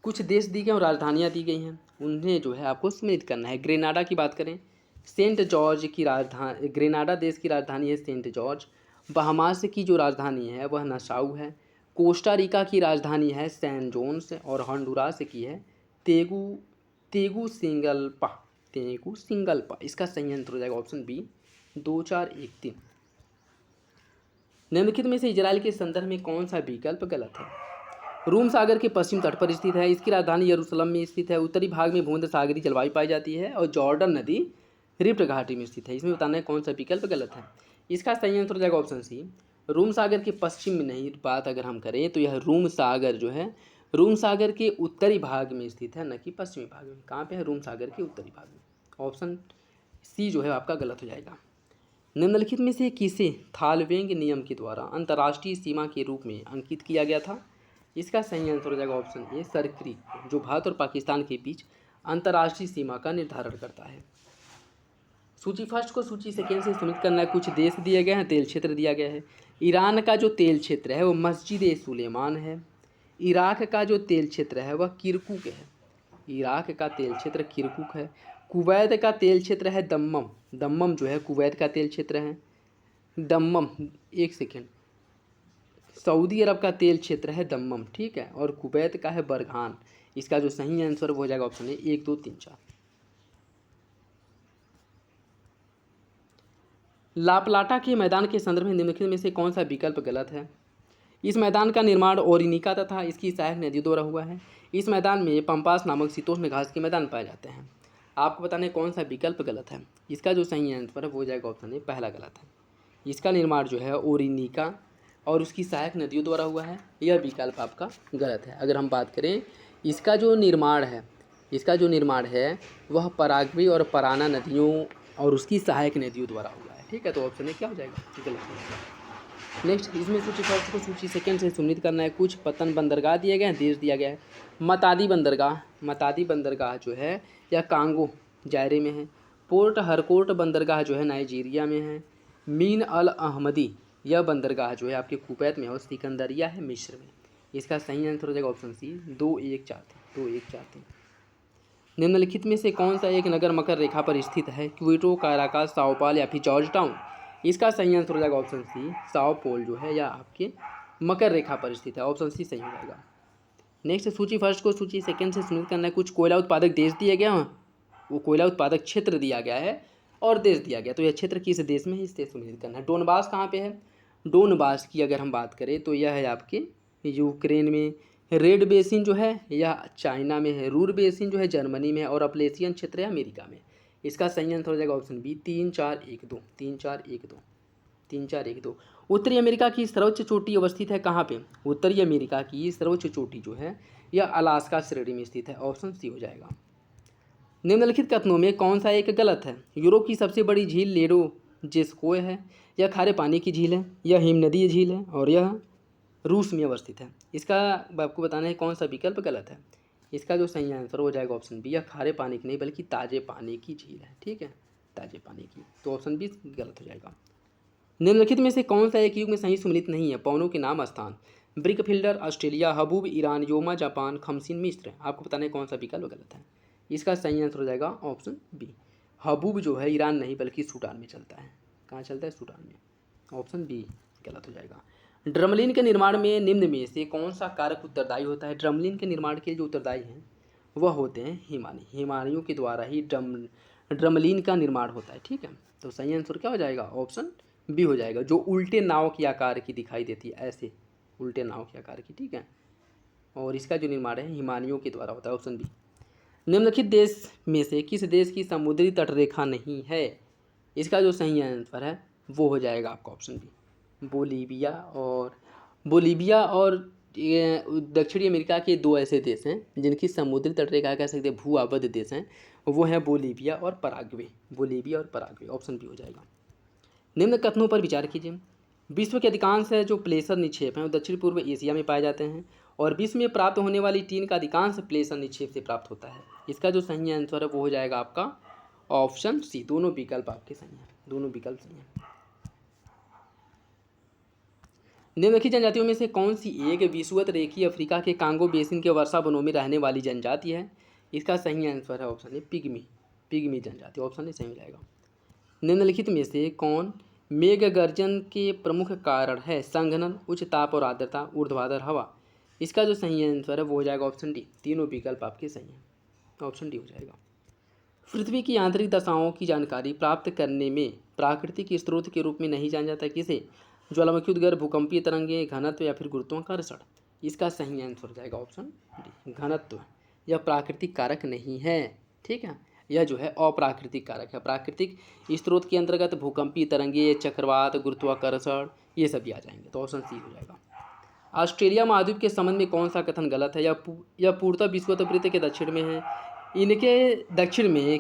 कुछ देश दिए गए और राजधानियाँ दी गई हैं, उन्हें जो है आपको सम्मिलित करना है। ग्रेनाडा की बात करें, सेंट जॉर्ज की राजधानी, ग्रेनाडा देश की राजधानी है सेंट जॉर्ज। बहामास की जो राजधानी है वह नसाउ है। कोस्टा रिका की राजधानी है सैन जोन्स और होंडुरास की है तेगु तेगुसिगल्पा। तेगुसिगल्पा इसका सही आंसर हो जाएगा ऑप्शन बी 2413। निम्नलिखित में से इजराइल के संदर्भ में कौन सा विकल्प गलत है? रूम सागर के पश्चिम तट पर स्थित है, इसकी राजधानी यरूशलेम में स्थित है, उत्तरी भाग में भूमध्य सागरीय जलवायु पाई जाती है और जॉर्डन नदी रिफ्ट घाटी में स्थित है। इसमें बताना है कौन सा विकल्प गलत है। इसका सही आंसर हो जाएगा ऑप्शन सी, रूम सागर के पश्चिम में नहीं। बात अगर हम करें तो यह रूम सागर जो है रूम सागर के उत्तरी भाग में स्थित है, न कि पश्चिमी भाग में। कहाँ पे है? रूम सागर के उत्तरी भाग में। ऑप्शन सी जो है आपका गलत हो जाएगा। निम्नलिखित में से किसे थालवेंग नियम के द्वारा अंतर्राष्ट्रीय सीमा के रूप में अंकित किया गया था? इसका सही आंसर हो जाएगा ऑप्शन ए सर्क्रिक, जो भारत और पाकिस्तान के बीच अंतर्राष्ट्रीय सीमा का निर्धारण करता है। सूची फर्स्ट को सूची सेकेंड से सुनिश्चित करना है। कुछ देश दिए गए हैं, तेल क्षेत्र दिया गया है। ईरान का जो तेल क्षेत्र है वो मस्जिद ए सुलेमान है। इराक का जो तेल क्षेत्र है वह किरकुक है। इराक का तेल क्षेत्र किरकुक है। कुवैत का तेल क्षेत्र है दम्मम। दम्मम जो है कुवैत का तेल क्षेत्र है। दम्मम, एक सेकेंड, सऊदी अरब का तेल क्षेत्र है दम्मम, ठीक है। और कुवैत का है बरगान। इसका जो सही आंसर हो जाएगा ऑप्शन है 1 2 3 4। लाप्लाटा के मैदान के संदर्भ में निम्नलिखित में से कौन सा विकल्प गलत है? इस मैदान का निर्माण ओरिनिका तथा इसकी सहायक नदियों द्वारा हुआ है। इस मैदान में पंपास नामक शीतोष्ण घास के मैदान पाए जाते हैं। आपको बताना है कौन सा विकल्प गलत है। इसका जो सही आंसर है वो हो जाएगा ऑप्शन ए पहला गलत है। इसका निर्माण जो है ओरिनिका और उसकी सहायक नदियों द्वारा हुआ है, यह विकल्प आपका गलत है। अगर हम बात करें इसका जो निर्माण है वह पराग्वे और पराना नदियों और उसकी सहायक नदियों द्वारा हुआ है, ठीक है। तो ऑप्शन ए क्या हो जाएगा? गलत हो जाएगा। नेक्स्ट, इसमें सूची फर्स्ट को सूची सेकेंड से सुनिश्चित करना है। कुछ पतन बंदरगाह दिए गए हैं, देश दिया गया है। मतादी बंदरगाह जो है यह कांगो जायरे में है। पोर्ट हरकोट बंदरगाह जो है नाइजीरिया में है। मीन अल अहमदी यह बंदरगाह जो है आपके कुवैत में है और सिकंदरिया है मिस्र में। इसका सही आंसर हो जाएगा ऑप्शन सी 2-1-4-3। निम्नलिखित में से कौन सा एक नगर मकर रेखा पर स्थित है? क्विटो, काराकास, साओ पाल या फिर जॉर्ज टाउन? इसका सही आंसर हो जाएगा ऑप्शन सी साओ पोल जो है या आपके मकर रेखा पर स्थित है। ऑप्शन सी सही हो जाएगा। नेक्स्ट, सूची फर्स्ट को सूची सेकंड से सुनिश्चित करना है। कुछ कोयला उत्पादक देश दिए गए हैं, वो कोयला उत्पादक क्षेत्र दिया गया है और देश दिया गया। तो यह क्षेत्र किस देश में है इससे सुनिश्चित करना है। डोनबास कहाँ पे है? डोनबास की अगर हम बात करें तो यह है आपके यूक्रेन में। रेड बेसिन जो है यह चाइना में है। रूर बेसिन जो है जर्मनी में है और अपलेशियन क्षेत्र है अमेरिका में। इसका सही आंसर हो जाएगा ऑप्शन बी 3-4-1-2। उत्तरी अमेरिका की सर्वोच्च चोटी अवस्थित है कहाँ पे? उत्तरी अमेरिका की सर्वोच्च चोटी जो है यह अलास्का श्रेणी में स्थित है। ऑप्शन सी हो जाएगा। निम्नलिखित कथनों में कौन सा एक गलत है? यूरोप की सबसे बड़ी झील लेडो जेस्कोय है, यह खारे पानी की झील है, यह हिमनदीय झील है और यह रूस में अवस्थित है। इसका आपको बताना है कौन सा विकल्प गलत है। इसका जो सही आंसर हो जाएगा ऑप्शन बी, यह खारे पानी की नहीं बल्कि ताजे पानी की झील है, ठीक है, ताजे पानी की। तो ऑप्शन बी गलत हो जाएगा। निम्नलिखित में से कौन सा एक युग में सही सम्मिलित नहीं है? पौनों के नाम स्थान, ब्रिकफिल्डर ऑस्ट्रेलिया, हबूब ईरान, योमा जापान, खमसिन मिस्र। आपको बताना है कौन सा विकल्प गलत है। इसका सही आंसर हो जाएगा ऑप्शन बी, हबूब जो है ईरान नहीं बल्कि सूडान में चलता है। कहाँ चलता है? सूडान में। ऑप्शन बी गलत हो जाएगा। ड्रमलिन के निर्माण में निम्न में से कौन सा कारक उत्तरदायी होता है? ड्रमलिन के निर्माण के जो उत्तरदायी हैं वह होते हैं हिमानी। हिमानियों के द्वारा ही ड्रमलिन का निर्माण होता है, ठीक है। तो सही आंसर क्या हो जाएगा? ऑप्शन बी हो जाएगा, जो उल्टे नाव के आकार की दिखाई देती है, ऐसे उल्टे नाव के आकार की, ठीक है। और इसका जो निर्माण है हिमानियों के द्वारा होता है। Option B. निम्नलिखित देश में से किस देश की समुद्री तटरेखा नहीं है? इसका जो सही आंसर है वो हो जाएगा आपका ऑप्शन बी, बोलीविया और दक्षिणी अमेरिका के दो ऐसे देश हैं जिनकी समुद्री तटरेखा कह सकते हैं भू आबद्ध देश हैं, वो हैं बोलीविया और पराग्वे। ऑप्शन बी हो जाएगा। निम्न कथनों पर विचार कीजिए। विश्व के अधिकांश जो प्लेसर निक्षेप हैं वो दक्षिण पूर्व एशिया में पाए जाते हैं और विश्व में प्राप्त होने वाली टीन का अधिकांश प्लेसर निक्षेप से प्राप्त होता है। इसका जो सही आंसर है वो हो जाएगा आपका ऑप्शन सी। दोनों विकल्प आपके सही हैं, दोनों विकल्प सही हैं। निम्नलिखित जनजातियों में से कौन सी एक विषुवत रेखीय अफ्रीका के कांगो बेसिन के वर्षा वनों में रहने वाली जनजाति है? इसका सही आंसर है ऑप्शन ए पिग्मी। पिग्मी जनजाति ऑप्शन ए सही हो जाएगा। निम्नलिखित में से कौन मेघ गर्जन के प्रमुख कारण है? संघनन, उच्च ताप और आर्द्रता, ऊर्ध्वाधर हवा। इसका जो सही आंसर है वो हो जाएगा ऑप्शन डी। तीनों विकल्प आपके सही हैं, ऑप्शन डी हो जाएगा। पृथ्वी की आंतरिक दशाओं की जानकारी प्राप्त करने में प्राकृतिक स्रोत के रूप में नहीं जाना जाता किसे? ज्वालामुखी उद्गार, भूकंपीय तरंगें, घनत्व या फिर गुरुत्वाकर्षण। इसका सही आंसर हो जाएगा ऑप्शन डी घनत्व। यह प्राकृतिक कारक नहीं है, ठीक है, यह जो है अप्राकृतिक कारक है। प्राकृतिक स्रोत के अंतर्गत भूकंपीय तरंगे, चक्रवात, गुरुत्वाकर्षण ये सभी आ जाएंगे, तो ऑप्शन सी हो जाएगा। ऑस्ट्रेलिया महाद्वीप के संबंध में कौन सा कथन गलत है? यह पूर्णतः विषुवत वृत्त के दक्षिण में है। इनके दक्षिण में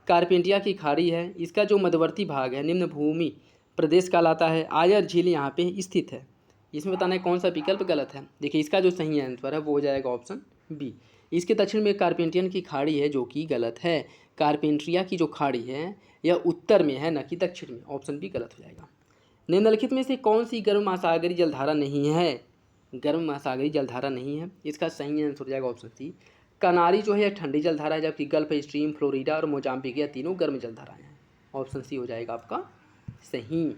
कारपेंटिया की खाड़ी है। इसका जो मध्यवर्ती भाग है निम्न भूमि प्रदेश कहलाता है। आयर झील यहाँ पे स्थित है। इसमें बताना है कौन सा विकल्प गलत है। देखिए इसका जो सही आंसर है वो हो जाएगा ऑप्शन बी। इसके दक्षिण में कारपेंटियन की खाड़ी है जो कि गलत है। कारपेंट्रिया की जो खाड़ी है यह उत्तर में है न कि दक्षिण में। ऑप्शन बी गलत हो जाएगा। निम्नलिखित में से कौन सी गर्म महासागरीय जलधारा नहीं है? गर्म महासागरीय जलधारा नहीं है। इसका सही आंसर हो जाएगा ऑप्शन सी। कनारी जो है ठंडी जलधारा है, जबकि गल्फ स्ट्रीम, फ्लोरिडा और मोजाम्बिक यह तीनों गर्म जलधाराएं हैं। ऑप्शन सी हो जाएगा आपका सही।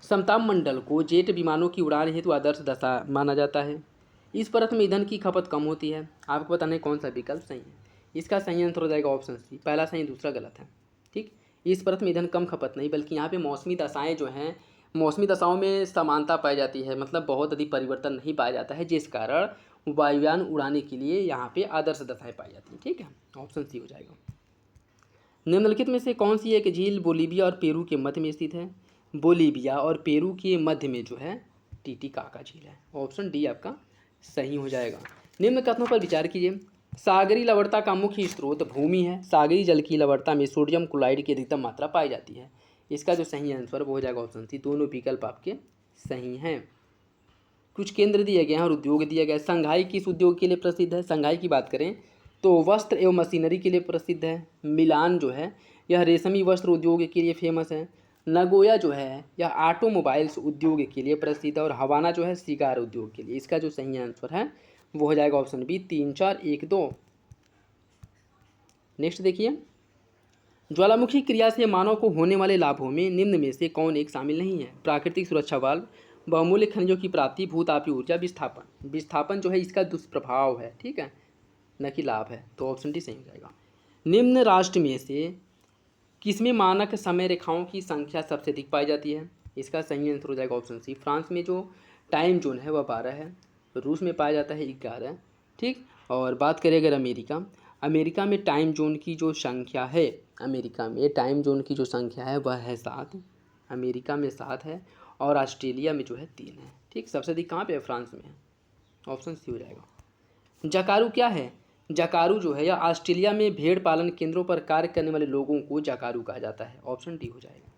समताप मंडल को जेट विमानों की उड़ान हेतु आदर्श दशा माना जाता है। इस परत में ईंधन की खपत कम होती है। आपको बताना है कौन सा विकल्प सही है। इसका सही आंसर हो जाएगा ऑप्शन सी। पहला सही, दूसरा गलत है, ठीक। इस परत में ईंधन कम खपत नहीं, बल्कि यहाँ पे मौसमी दशाएं जो हैं, मौसमी दशाओं में समानता पाई जाती है, मतलब बहुत अधिक परिवर्तन नहीं पाया जाता है, जिस कारण वायुयान उड़ाने के लिए यहाँ पे आदर्श दशाएं पाई जाती हैं, ठीक है। ऑप्शन सी हो जाएगा। निम्नलिखित में से कौन सी एक झील बोलीविया और पेरू के मध्य में स्थित है? बोलीविया और पेरू के मध्य में जो है टीटीकाका झील है। ऑप्शन डी आपका सही हो जाएगा। निम्न कथनों पर विचार कीजिए। सागरी लवणता का मुख्य स्रोत भूमि है। सागरी जल की लवणता में सोडियम क्लोराइड की अधिकतम मात्रा पाई जाती है। इसका जो सही आंसर वो हो जाएगा ऑप्शन सी। दोनों विकल्प आपके सही हैं। कुछ केंद्र दिए गए हैं और उद्योग दिए गए। संघाई किस उद्योग के लिए प्रसिद्ध है? संघाई की बात करें तो वस्त्र एवं मशीनरी के लिए प्रसिद्ध है। मिलान जो है यह रेशमी वस्त्र उद्योग के लिए फेमस है। नगोया जो है यह ऑटोमोबाइल्स उद्योग के लिए प्रसिद्ध है। और हवाना जो है सिगार उद्योग के लिए। इसका जो सही आंसर है वो हो जाएगा ऑप्शन बी 3, 4, 1, 2। नेक्स्ट देखिए, ज्वालामुखी क्रिया से मानव को होने वाले लाभों में निम्न में से कौन एक शामिल नहीं है? प्राकृतिक सुरक्षा वाल्व, बहुमूल्य खनिजों की प्राप्ति, भूतापीय ऊर्जा, विस्थापन। विस्थापन जो है इसका दुष्प्रभाव है, ठीक है, न कि लाभ है, तो ऑप्शन डी सही हो जाएगा। निम्न राष्ट्र में से किसमें मानक समय रेखाओं की संख्या सबसे अधिक पाई जाती है? इसका सही आंसर हो जाएगा ऑप्शन सी। फ्रांस में जो टाइम जोन है वह 12 है। रूस में पाया जाता है 11, ठीक। और बात करें अगर अमेरिका में टाइम जोन की जो संख्या है, अमेरिका में टाइम जोन की जो संख्या है वह है 7। अमेरिका में 7 है और ऑस्ट्रेलिया में जो है 3 है, ठीक। सबसे अधिक कहाँ पे है? फ्रांस में है। ऑप्शन सी हो जाएगा। जकारू क्या है? जकारू जो है या ऑस्ट्रेलिया में भेड़ पालन केंद्रों पर कार्य करने वाले लोगों को जकारू कहा जाता है। ऑप्शन डी हो जाएगा।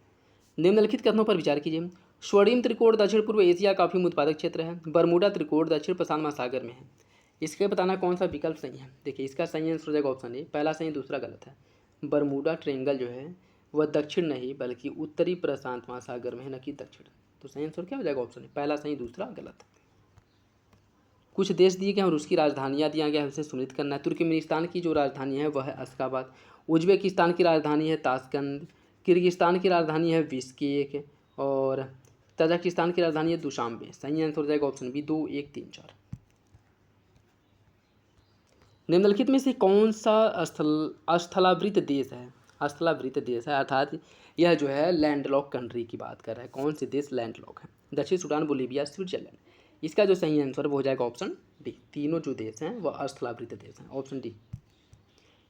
निम्नलिखित कथनों पर विचार कीजिए। स्वर्णिम त्रिकोण दक्षिण पूर्व एशिया का अफीम उत्पादक क्षेत्र है। बरमूडा त्रिकोण दक्षिण प्रशांत महासागर में है। इसके बताना कौन सा विकल्प सही है। देखिए इसका सही आंसर हो जाएगा ऑप्शन ए। पहला सही, दूसरा गलत है। बरमूडा ट्रायंगल जो है वह दक्षिण नहीं बल्कि उत्तरी प्रशांत महासागर में है, न कि दक्षिण। तो सही आंसर क्या हो जाएगा? Option A. पहला सही, दूसरा गलत। कुछ देश दिए गए और उसकी राजधानियाँ दिया गया है, उसे सुनिश्चित करना है। तुर्कमेनिस्तान की जो राजधानी है वह है अश्गाबाद। उज्बेकिस्तान की राजधानी है ताशकंद। किर्गिस्तान की राजधानी है बिश्केक। और तजाकिस्तान की राजधानी है दुशांबे। सही आंसर हो जाएगा ऑप्शन बी 2, 1, 3, 4। निम्नलिखित में से कौन सा स्थलावृत देश है? स्थलावृत देश है अर्थात यह जो है लैंडलॉक कंट्री की बात कर रहा है। कौन से देश लैंडलॉक है? दक्षिण सूडान, बोलीविया, स्विट्जरलैंड। इसका जो सही आंसर वो हो जाएगा ऑप्शन डी। तीनों जो देश हैं वह स्थलावृत देश हैं। Option D.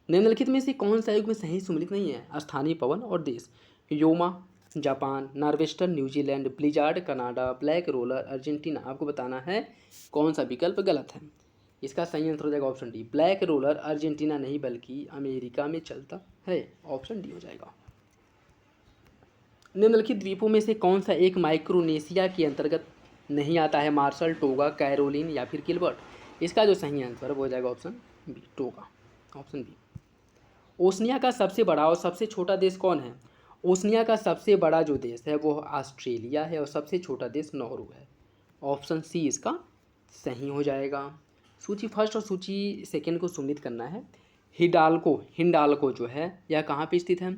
निम्नलिखित में से कौन सा युग में सही सम्मिलित नहीं है? स्थानीय पवन और देश। Yoma Japan, nor'wester New Zealand, blizzard Canada, black roller Argentina. आपको बताना है कौन सा विकल्प गलत है। इसका सही आंसर हो जाएगा option D. Black roller Argentina नहीं बल्कि अमेरिका में चलता है। ऑप्शन डी हो जाएगा। निम्नलिखित द्वीपों में से कौन सा एक माइक्रोनेशिया के अंतर्गत नहीं आता है? मार्शल, टोगा, कैरोलिन या फिर गिलबर्ट। इसका जो सही आंसर वो हो जाएगा option B, Togo. Option B. Oceania का सबसे बड़ा और सबसे छोटा देश कौन है? ओशनिया का सबसे बड़ा जो देश है वो ऑस्ट्रेलिया है और सबसे छोटा देश नॉर्वे है। ऑप्शन सी इसका सही हो जाएगा। सूची फर्स्ट और सूची सेकंड को सुमित करना है। हिंडाल्को जो है यह कहाँ पे स्थित है?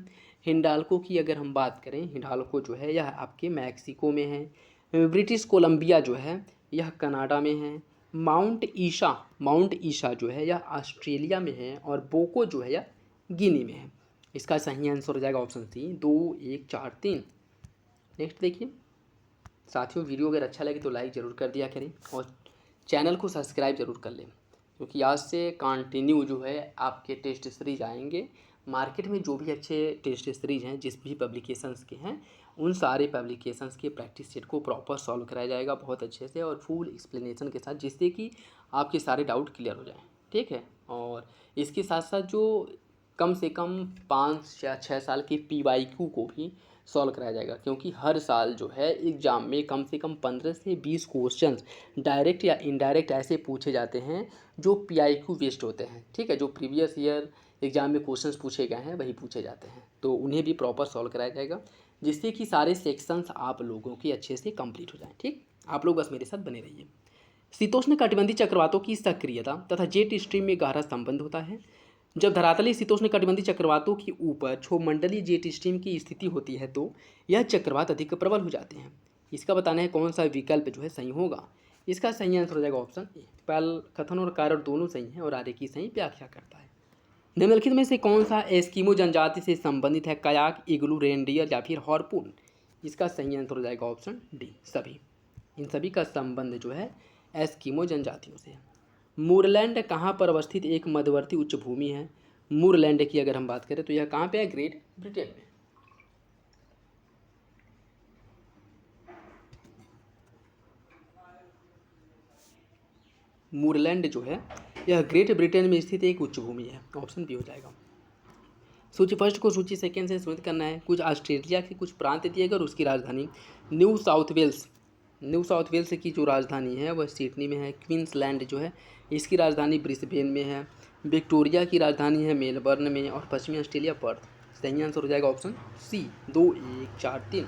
हिंडाल्को की अगर हम बात करें, हिंडाल्को जो है यह आपके मैक्सिको में है। ब्रिटिश कोलंबिया जो है यह कनाडा में है। माउंट ईशा जो है यह ऑस्ट्रेलिया में है और बोको जो है यह गिनी में है। इसका सही आंसर हो जाएगा ऑप्शन सी 2 1 4 3। नेक्स्ट देखिए साथियों, वीडियो अगर अच्छा लगे तो लाइक ज़रूर कर दिया करें और चैनल को सब्सक्राइब ज़रूर कर लें, क्योंकि आज से कंटिन्यू जो है आपके टेस्ट सीरीज आएंगे। मार्केट में जो भी अच्छे टेस्ट सीरीज हैं जिस भी पब्लिकेशंस के हैं, उन सारे पब्लिकेशंस के प्रैक्टिस सेट को प्रॉपर सॉल्व कराया जाएगा बहुत अच्छे से और फुल एक्सप्लेनेशन के साथ, जिससे कि आपके सारे डाउट क्लियर हो जाएं। ठीक है, और इसके साथ साथ जो कम से कम 5 या 6 साल के PYQ को भी सॉल्व कराया जाएगा, क्योंकि हर साल जो है एग्ज़ाम में कम से कम 15 से 20 क्वेश्चंस डायरेक्ट या इनडायरेक्ट ऐसे पूछे जाते हैं जो PIQ बेस्ड होते हैं। ठीक है, जो प्रीवियस ईयर एग्ज़ाम में क्वेश्चंस पूछे गए हैं वही पूछे जाते हैं, तो उन्हें भी प्रॉपर सॉल्व कराया जाएगा, जिससे कि सारे सेक्शंस आप लोगों के अच्छे से कंप्लीट हो जाएँ। ठीक, आप लोग बस मेरे साथ बने रहिए। शीतोष्ण कटिबंधीय चक्रवातों की सक्रियता तथा जेट स्ट्रीम में गहरा संबंध होता है। जब धरातलीय शीतोष्ण कटिबंधीय चक्रवातों के ऊपर क्षोभमंडलीय जेट स्ट्रीम की स्थिति होती है तो यह चक्रवात अधिक प्रबल हो जाते हैं। इसका बताना है कौन सा विकल्प जो है सही होगा। इसका सही आंसर हो जाएगा ऑप्शन ए। पहल कथन और कारण दोनों सही हैं और आगे की सही व्याख्या करता है। निम्नलिखित में से कौन सा एस्किमो जनजाति से संबंधित है? कयाक, इग्लू, रेनडियर या फिर हार्पून? इसका सही आंसर हो जाएगा ऑप्शन डी सभी। इन सभी का संबंध जो है एस्किमो जनजातियों से है। मूरलैंड कहाँ पर अवस्थित एक मध्यवर्ती उच्च भूमि है? मूरलैंड की अगर हम बात करें तो यह कहाँ पे है? ग्रेट ब्रिटेन में। मूरलैंड जो है यह ग्रेट ब्रिटेन में स्थित एक उच्च भूमि है। ऑप्शन बी हो जाएगा। सूची फर्स्ट को सूची सेकंड से सुनित करना है। कुछ ऑस्ट्रेलिया के कुछ प्रांत दिए गए और उसकी राजधानी। न्यू साउथ वेल्स की जो राजधानी है वह सिडनी में है। क्वींसलैंड जो है इसकी राजधानी ब्रिस्बेन में है। विक्टोरिया की राजधानी है मेलबर्न में और पश्चिमी ऑस्ट्रेलिया पर्थ। सही आंसर हो जाएगा ऑप्शन सी 2 1 4 3।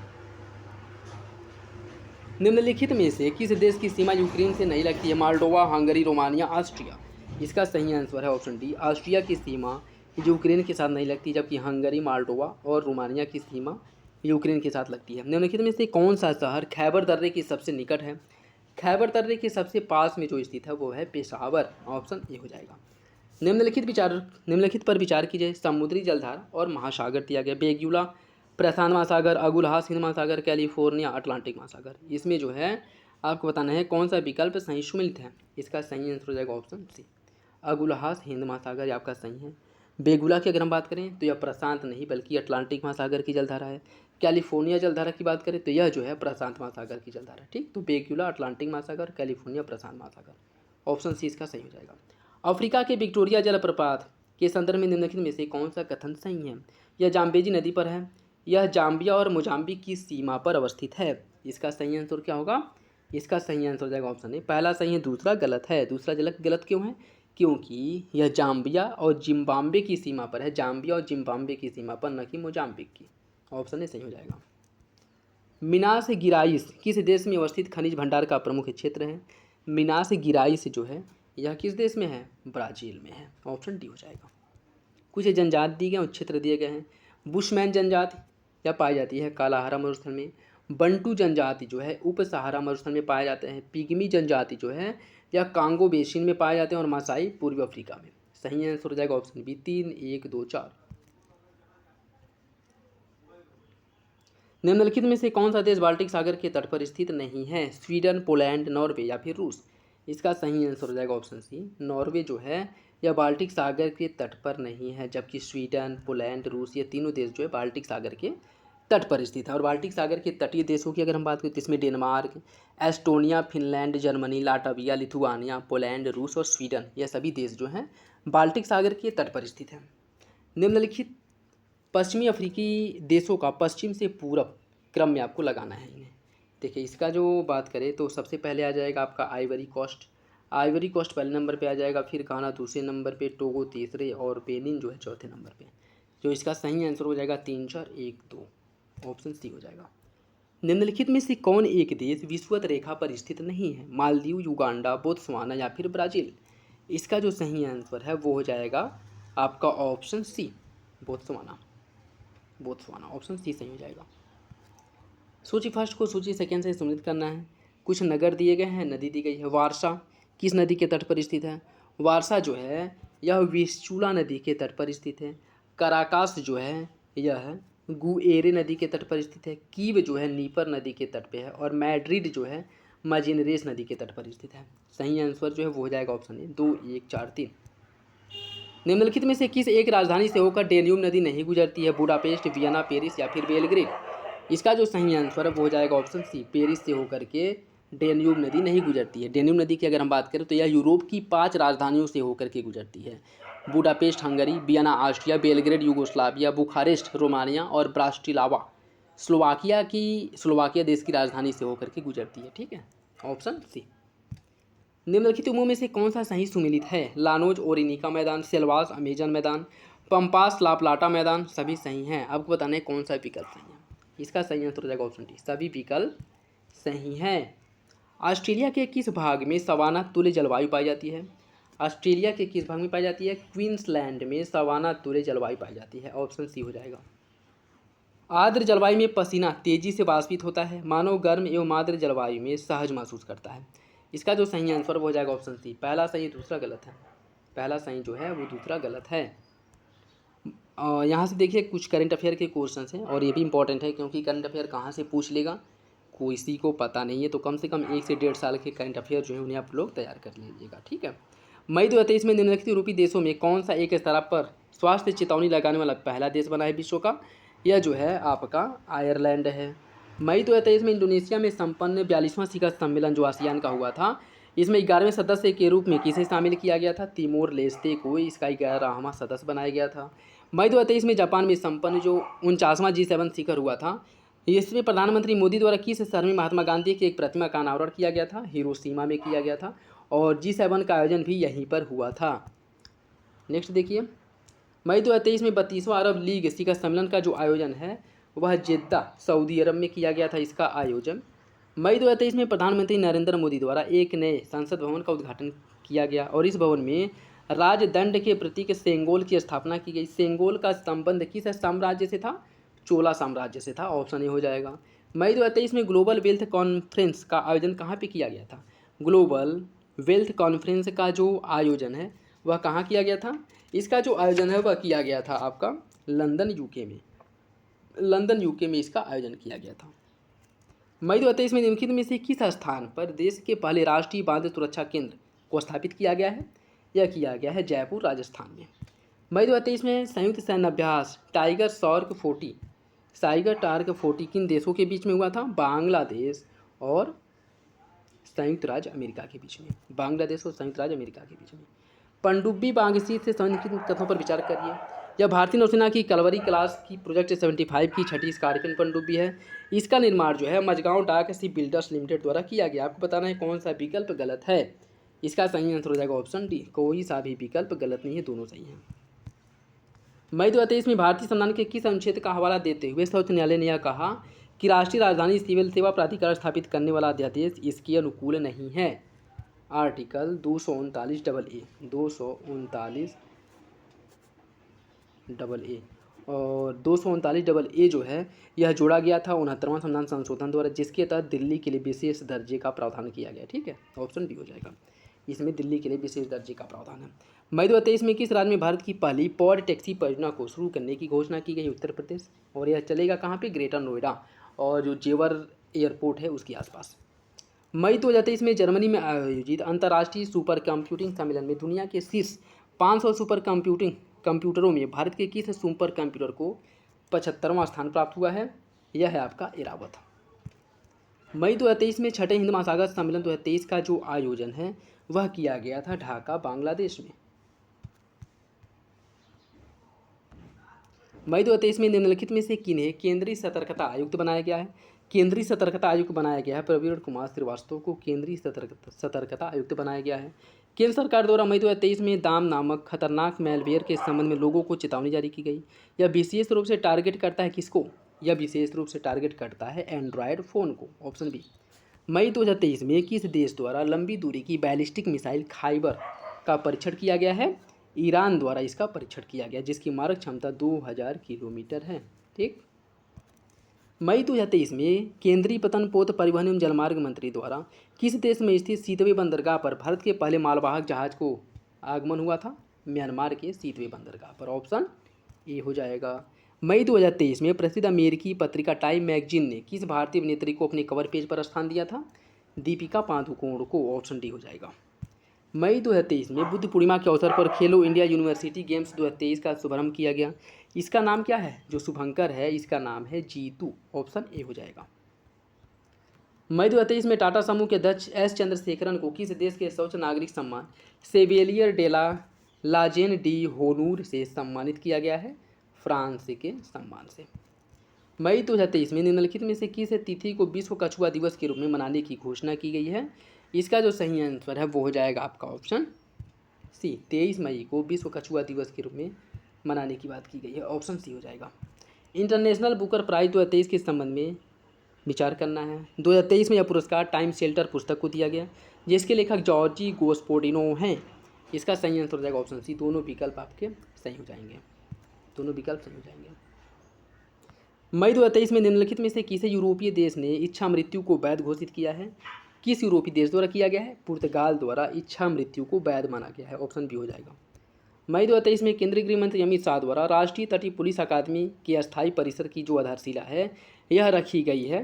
निम्नलिखित में से किस देश की सीमा यूक्रेन से नहीं लगती है? Moldova, Hungary, Romania, Austria. इसका सही आंसर है ऑप्शन डी। ऑस्ट्रिया की सीमा यूक्रेन के साथ नहीं लगती, जबकि हंगरी, मोल्डोवा और रोमानिया की सीमा यूक्रेन के साथ लगती है। निम्नलिखित में से कौन सा शहर खैबर दर्रे के सबसे निकट है? खैबर दर्रे के सबसे पास में जो स्थित है वो है पेशावर। ऑप्शन ए हो जाएगा। निम्नलिखित पर विचार कीजिए। समुद्री जलधारा और महासागर दिया गया। बेग्युला प्रशांत महासागर, अगुलहास हिंद महासागर, कैलिफोर्निया अटलांटिक महासागर। इसमें जो है आपको बताना है कौन सा विकल्प सही सम्मिलित है। इसका सही आंसर हो जाएगा ऑप्शन सी अगुलहास हिंद महासागर, ये आपका सही है। बेगुला की अगर हम बात करें तो यह प्रशांत नहीं बल्कि अटलांटिक महासागर की जलधारा है। कैलिफोर्निया जलधारा की बात करें तो यह जो है प्रशांत महासागर की जलधारा। ठीक, तो बेगुला अटलांटिक महासागर, कैलिफोर्निया प्रशांत महासागर। ऑप्शन सी इसका सही हो जाएगा। अफ्रीका के विक्टोरिया जलप्रपात के संदर्भ में निम्नलिखित में से कौन सा कथन सही है? यह जाम्बेजी नदी पर है। यह जाम्बिया और मोजाम्बिक की सीमा पर अवस्थित है। इसका सही आंसर क्या होगा? इसका सही आंसर हो जाएगा ऑप्शन ए। पहला सही है, दूसरा गलत है। दूसरा गलत क्यों है? क्योंकि यह जाम्बिया और जिम्बाब्वे की सीमा पर है। जाम्बिया और जिम्बाब्वे की सीमा पर, न कि मोजाम्बिक की। ऑप्शन ए सही हो जाएगा। मिनास गिराइस किस देश में अवस्थित खनिज भंडार का प्रमुख क्षेत्र है? मिनास गिराइस जो है यह किस देश में है? ब्राज़ील में है। ऑप्शन डी हो जाएगा। कुछ जनजाति दिए गए और क्षेत्र दिए गए हैं। बुशमैन जनजाति यह पाई जाती है कालाहारा मरुस्थल में। बंटू जनजाति जो है उप सहारा मरुस्थल में पाए जाते हैं। पिग्मी जनजाति जो है यह कांगो बेसिन में पाए जाते हैं और मासाई पूर्वी अफ्रीका में। सही आंसर हो जाएगा ऑप्शन बी 3 1 2 4। निम्नलिखित में से कौन सा देश बाल्टिक सागर के तट पर स्थित नहीं है? स्वीडन, पोलैंड, नॉर्वे या फिर रूस। इसका सही आंसर हो जाएगा ऑप्शन सी नॉर्वे जो है यह बाल्टिक सागर के तट पर नहीं है, जबकि स्वीडन, पोलैंड, रूस ये तीनों देश जो है बाल्टिक सागर के तट पर स्थित है। और बाल्टिक सागर के तटीय देशों की अगर हम बात करें तो इसमें Denmark, Estonia, Finland, Germany, Latvia, Lithuania, Poland, रूस और स्वीडन ये सभी देश जो हैं बाल्टिक सागर के तट पर स्थित हैं। निम्नलिखित पश्चिमी अफ्रीकी देशों का पश्चिम से पूरब क्रम में आपको लगाना है इन्हें। देखिए इसका जो बात करें तो सबसे पहले आ जाएगा आपका आइवरी कोस्ट पहले नंबर पे आ जाएगा, फिर घाना दूसरे नंबर पे, टोगो तीसरे और बेनिन जो है चौथे नंबर पे। जो इसका सही आंसर हो जाएगा 3 4 1 2। ऑप्शन सी हो जाएगा। निम्नलिखित में से कौन एक देश विषुवत रेखा पर स्थित नहीं है? मालदीव, युगांडा, बोत्सवाना या फिर ब्राज़ील। इसका जो सही आंसर है वो हो जाएगा आपका option C, Botswana. Botswana option C सही हो जाएगा। सूची फर्स्ट को सूची सेकेंड से सम्मिलित करना है। कुछ नगर दिए गए हैं, नदी दी गई है। वारसा किस नदी के तट पर स्थित है? वारसा जो है यह विस्चूला नदी के तट पर स्थित है। कराकास जो है यह गुएरे नदी के तट पर स्थित है। कीव जो है नीपर नदी के तट पे है। और मैड्रिड जो है मजिनरेस नदी के तट पर स्थित है। सही आंसर जो है वो हो जाएगा ऑप्शन ए, 2, 1, 4, 3। निम्नलिखित में से किस एक राजधानी से होकर डेन्यूब नदी नहीं गुजरती है? बुडापेस्ट, वियना, पेरिस या फिर बेलग्रेड। इसका जो सही आंसर है वो हो जाएगा ऑप्शन सी, पेरिस से होकर के डेन्यूब नदी नहीं गुजरती है। डेन्यूब नदी की अगर हम बात करें तो यह यूरोप की 5 राजधानियों से होकर के गुजरती है। Budapest Hungary, Vienna Austria, Belgrade Yugoslavia, Bucharest Romania और ब्रास्टिलावा स्लोवाकिया देश की राजधानी से होकर के गुजरती है। ठीक है, ऑप्शन सी। निम्नलिखित उमों में से कौन सा सही सुमेलित है? लानोज ओरिनिका मैदान, सेल्वास अमेजन मैदान, पंपास लाप्लाटा मैदान। सभी सही हैं। आपको बताना है कौन सा विकल्प सही है। इसका सही आंसर हो जाएगा ऑप्शन डी, सभी विकल्प सही हैं। ऑस्ट्रेलिया के किस भाग में सवाना तुल्य जलवायु पाई जाती है? ऑस्ट्रेलिया के किस भाग में पाई जाती है? क्वींसलैंड में सवाना तुल्य जलवायु पाई जाती है। ऑप्शन सी हो जाएगा। आर्द्र जलवायु में पसीना तेजी से वाष्पित होता है। मानव गर्म एवं आर्द्र जलवायु में सहज महसूस करता है। इसका जो सही आंसर वो हो जाएगा ऑप्शन सी। पहला सही दूसरा गलत है। पहला सही जो है वो दूसरा गलत है। यहाँ से देखिए कुछ करंट अफेयर के क्वेश्चन हैं और ये भी इंपॉर्टेंट है क्योंकि करंट अफेयर कहाँ से पूछ लेगा किसी को पता नहीं है, तो कम से कम 1 से 1.5 साल के करंट अफेयर जो है उन्हें आप लोग तैयार कर लीजिएगा। ठीक है। मई 2023 में निम्नलिखित यूरोपीय देशों में कौन सा एक स्तर पर स्वास्थ्य चेतावनी लगाने वाला पहला देश बना है विश्व का? यह जो है आपका आयरलैंड है। मई 2023 में इंडोनेशिया में संपन्न 42वां शिखर सम्मेलन जो आसियान का हुआ था, इसमें 11वें सदस्य के रूप में किसे शामिल किया गया था? तिमोर लेस्ते को इसका 11वां सदस्य बनाया गया था। मई 2023 में जापान में संपन्न जो 49वां G7 शिखर हुआ था, इसमें प्रधानमंत्री मोदी द्वारा किस शहर में महात्मा गांधी की एक प्रतिमा का अनावरण किया गया था? हिरोशिमा में किया गया था और G7 का आयोजन भी यहीं पर हुआ था। नेक्स्ट देखिए, मई 2023 में 32वां अरब लीग शिखर सम्मेलन का जो आयोजन है वह जिद्दा सऊदी अरब में किया गया था। इसका आयोजन मई 2023 में प्रधानमंत्री नरेंद्र मोदी द्वारा एक नए संसद भवन का उद्घाटन किया गया और इस भवन में राजदंड के प्रतीक सेंगोल की स्थापना की गई। सेंगोल का संबंध किस साम्राज्य से था? चोला साम्राज्य से था। ऑप्शन ए हो जाएगा। मई 2023 में ग्लोबल वेल्थ कॉन्फ्रेंस का आयोजन कहाँ पे किया गया था? ग्लोबल वेल्थ कॉन्फ्रेंस का जो आयोजन है वह कहाँ किया गया था? इसका जो आयोजन है वह किया गया था आपका लंदन यूके में। लंदन यूके में इसका आयोजन किया गया था। मई 2023 में निम्नलिखित में से किस स्थान पर देश के पहले राष्ट्रीय बांध सुरक्षा केंद्र को स्थापित किया गया है? यह किया गया है जयपुर राजस्थान में। मई 2023 में संयुक्त सैन्य अभ्यास टाइगर टार्क 40 किन देशों के बीच में हुआ था? बांग्लादेश और संयुक्त राज्य अमेरिका के बीच में। बांग्लादेश और संयुक्त राज्य अमेरिका के बीच में। पनडुब्बी बांग्लादेश से संबंधित कथनों पर विचार करिए। यह भारतीय नौसेना की कलवरी क्लास की प्रोजेक्ट 75 की छठी स्कॉर्पियन पनडुब्बी है। इसका निर्माण जो है मझगांव डाक शिप बिल्डर्स लिमिटेड द्वारा किया गया। आपको बताना है कौन सा विकल्प गलत है। इसका सही आंसर हो जाएगा ऑप्शन डी, कोई सा भी विकल्प गलत नहीं है, दोनों सही हैं। मई 2023 में भारतीय संविधान के किस अनुच्छेद का हवाला देते हुए सर्वोच्च न्यायालय ने यह कहा कि राष्ट्रीय राजधानी सिविल सेवा प्राधिकरण स्थापित करने वाला अध्यादेश इसके अनुकूल नहीं है? आर्टिकल 239 AA और 239 जो है यह जोड़ा गया था 69वां संविधान संशोधन द्वारा, जिसके तहत दिल्ली के लिए विशेष दर्जे का प्रावधान किया गया। ठीक है, ऑप्शन डी हो जाएगा। इसमें दिल्ली के लिए विशेष दर्जे का प्रावधान है। मई 2023 में किस राज्य में भारत की पहली पॉड टैक्सी परियोजना को शुरू करने की घोषणा की गई? उत्तर प्रदेश। और यह चलेगा कहाँ पे? ग्रेटर नोएडा और जो जेवर एयरपोर्ट है उसके आसपास। मई 2023 में जर्मनी में आयोजित अंतर्राष्ट्रीय सुपर कंप्यूटिंग सम्मेलन में दुनिया के शीर्ष 500 सुपर कंप्यूटरों में भारत के किस सुपर कंप्यूटर को 75वां स्थान प्राप्त हुआ है? यह है आपका एरावत। मई 2023 में छठे हिंद महासागर सम्मेलन 2023 का जो आयोजन है वह किया गया था ढाका बांग्लादेश में। मई 2023 में निम्नलिखित में से किन्हें केंद्रीय सतर्कता आयुक्त बनाया गया है? केंद्रीय सतर्कता आयुक्त बनाया गया है प्रवीण कुमार श्रीवास्तव को केंद्रीय सतर्कता आयुक्त बनाया गया है। केंद्र सरकार द्वारा मई 2023 में दाम नामक खतरनाक मैलवेयर के संबंध में लोगों को चेतावनी जारी की गई। यह विशेष रूप से टारगेट करता है किसको? यह विशेष रूप से टारगेट करता है एंड्रॉयड फ़ोन को। Option B. मई 2023 में किस देश द्वारा लंबी दूरी की बैलिस्टिक मिसाइल खाइबर का परीक्षण किया गया है? ईरान द्वारा इसका परीक्षण किया गया, जिसकी मारक क्षमता 2000 किलोमीटर है। ठीक। मई 2023 में केंद्रीय पतन पोत परिवहन एवं जलमार्ग मंत्री द्वारा किस देश में स्थित सीतवे बंदरगाह पर भारत के पहले मालवाहक जहाज को आगमन हुआ था? म्यांमार के सीतवे बंदरगाह पर। ऑप्शन ए हो जाएगा। मई 2023 में प्रसिद्ध अमेरिकी पत्रिका टाइम मैगजीन ने किस भारतीय अभिनेत्री को अपने कवर पेज पर स्थान दिया था? दीपिका पादुकोण को। ऑप्शन डी हो जाएगा। मई 2023 में बुद्ध पूर्णिमा के अवसर पर खेलो इंडिया यूनिवर्सिटी गेम्स 2023 का शुभारंभ किया गया। इसका नाम क्या है? जो शुभंकर है इसका नाम है जीतू। ऑप्शन ए हो जाएगा। मई 2023 में टाटा समूह के अध्यक्ष एस चंद्रशेखरन को किस देश के सर्वोच्च नागरिक सम्मान सेवेलियर डेला लाजेन डी होनूर से सम्मानित किया गया है? फ्रांस के सम्मान से। मई 2023 में निम्नलिखित में से किस तिथि को विश्व कछुआ दिवस के रूप में मनाने की घोषणा की गई है? इसका जो सही आंसर है वो हो जाएगा आपका ऑप्शन सी। 23 मई को विश्व कछुआ दिवस के रूप में मनाने की बात की गई है। ऑप्शन सी हो जाएगा। इंटरनेशनल बुकर प्राइज 2023 के संबंध में विचार करना है। 2023 में यह पुरस्कार टाइम शेल्टर पुस्तक को दिया गया, जिसके लेखक जॉर्जी गोस्पोडिनो हैं। इसका सही आंसर हो जाएगा ऑप्शन सी। दोनों विकल्प आपके सही हो जाएंगे। दोनों विकल्प सही हो जाएंगे। मई 2023 में निम्नलिखित में से किसी यूरोपीय देश ने इच्छा मृत्यु को वैध घोषित किया है? किस यूरोपीय देश द्वारा किया गया है? पुर्तगाल द्वारा इच्छा मृत्यु को वैध माना गया है। ऑप्शन बी हो जाएगा। मई 2023 में केंद्रीय गृह मंत्री अमित शाह द्वारा राष्ट्रीय तटीय पुलिस अकादमी के अस्थायी परिसर की जो आधारशिला है यह रखी गई है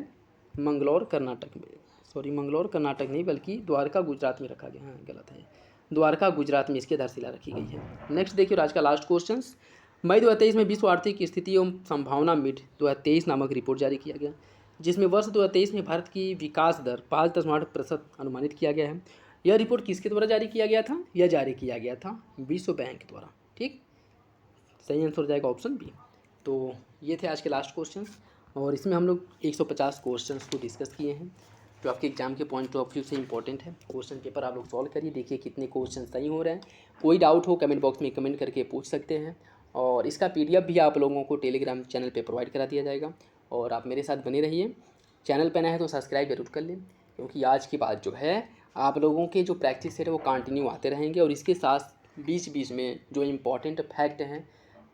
मंगलौर कर्नाटक में। मंगलौर कर्नाटक नहीं बल्कि द्वारका गुजरात में रखा गया। हाँ गलत है, द्वारका गुजरात में इसकी आधारशिला रखी गई है। नेक्स्ट देखिए आज का लास्ट क्वेश्चन। मई 2023 में विश्व आर्थिक स्थिति एवं संभावना मिड 2023 नामक रिपोर्ट जारी किया गया, जिसमें वर्ष 2023 में भारत की विकास दर 5.8% अनुमानित किया गया है। यह रिपोर्ट किसके द्वारा जारी किया गया था? यह जारी किया गया था विश्व बैंक द्वारा। ठीक, सही आंसर हो जाएगा ऑप्शन बी। तो ये थे आज के लास्ट क्वेश्चन और इसमें हम लोग 150 क्वेश्चंस को डिस्कस किए हैं जो आपके एग्जाम के पॉइंट ऑफ व्यू से इंपॉर्टेंट है। क्वेश्चन पेपर आप लोग सॉल्व करिए, देखिए कितने क्वेश्चन सही हो रहे हैं। कोई डाउट हो कमेंट बॉक्स में कमेंट करके पूछ सकते हैं और इसका PDF भी आप लोगों को टेलीग्राम चैनल पे प्रोवाइड करा दिया जाएगा। और आप मेरे साथ बने रहिए। चैनल पर नया है तो सब्सक्राइब जरूर कर लें, क्योंकि आज के बाद जो है आप लोगों के जो प्रैक्टिस है वो कंटिन्यू आते रहेंगे। और इसके साथ बीच बीच में जो इम्पॉर्टेंट फैक्ट हैं,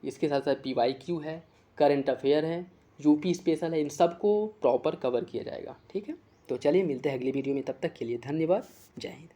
इसके साथ साथ PYQ है, करंट अफेयर है, UP स्पेशल है, इन सब को प्रॉपर कवर किया जाएगा। ठीक है, तो चलिए मिलते हैं अगली वीडियो में। तब तक के लिए धन्यवाद। जय हिंद।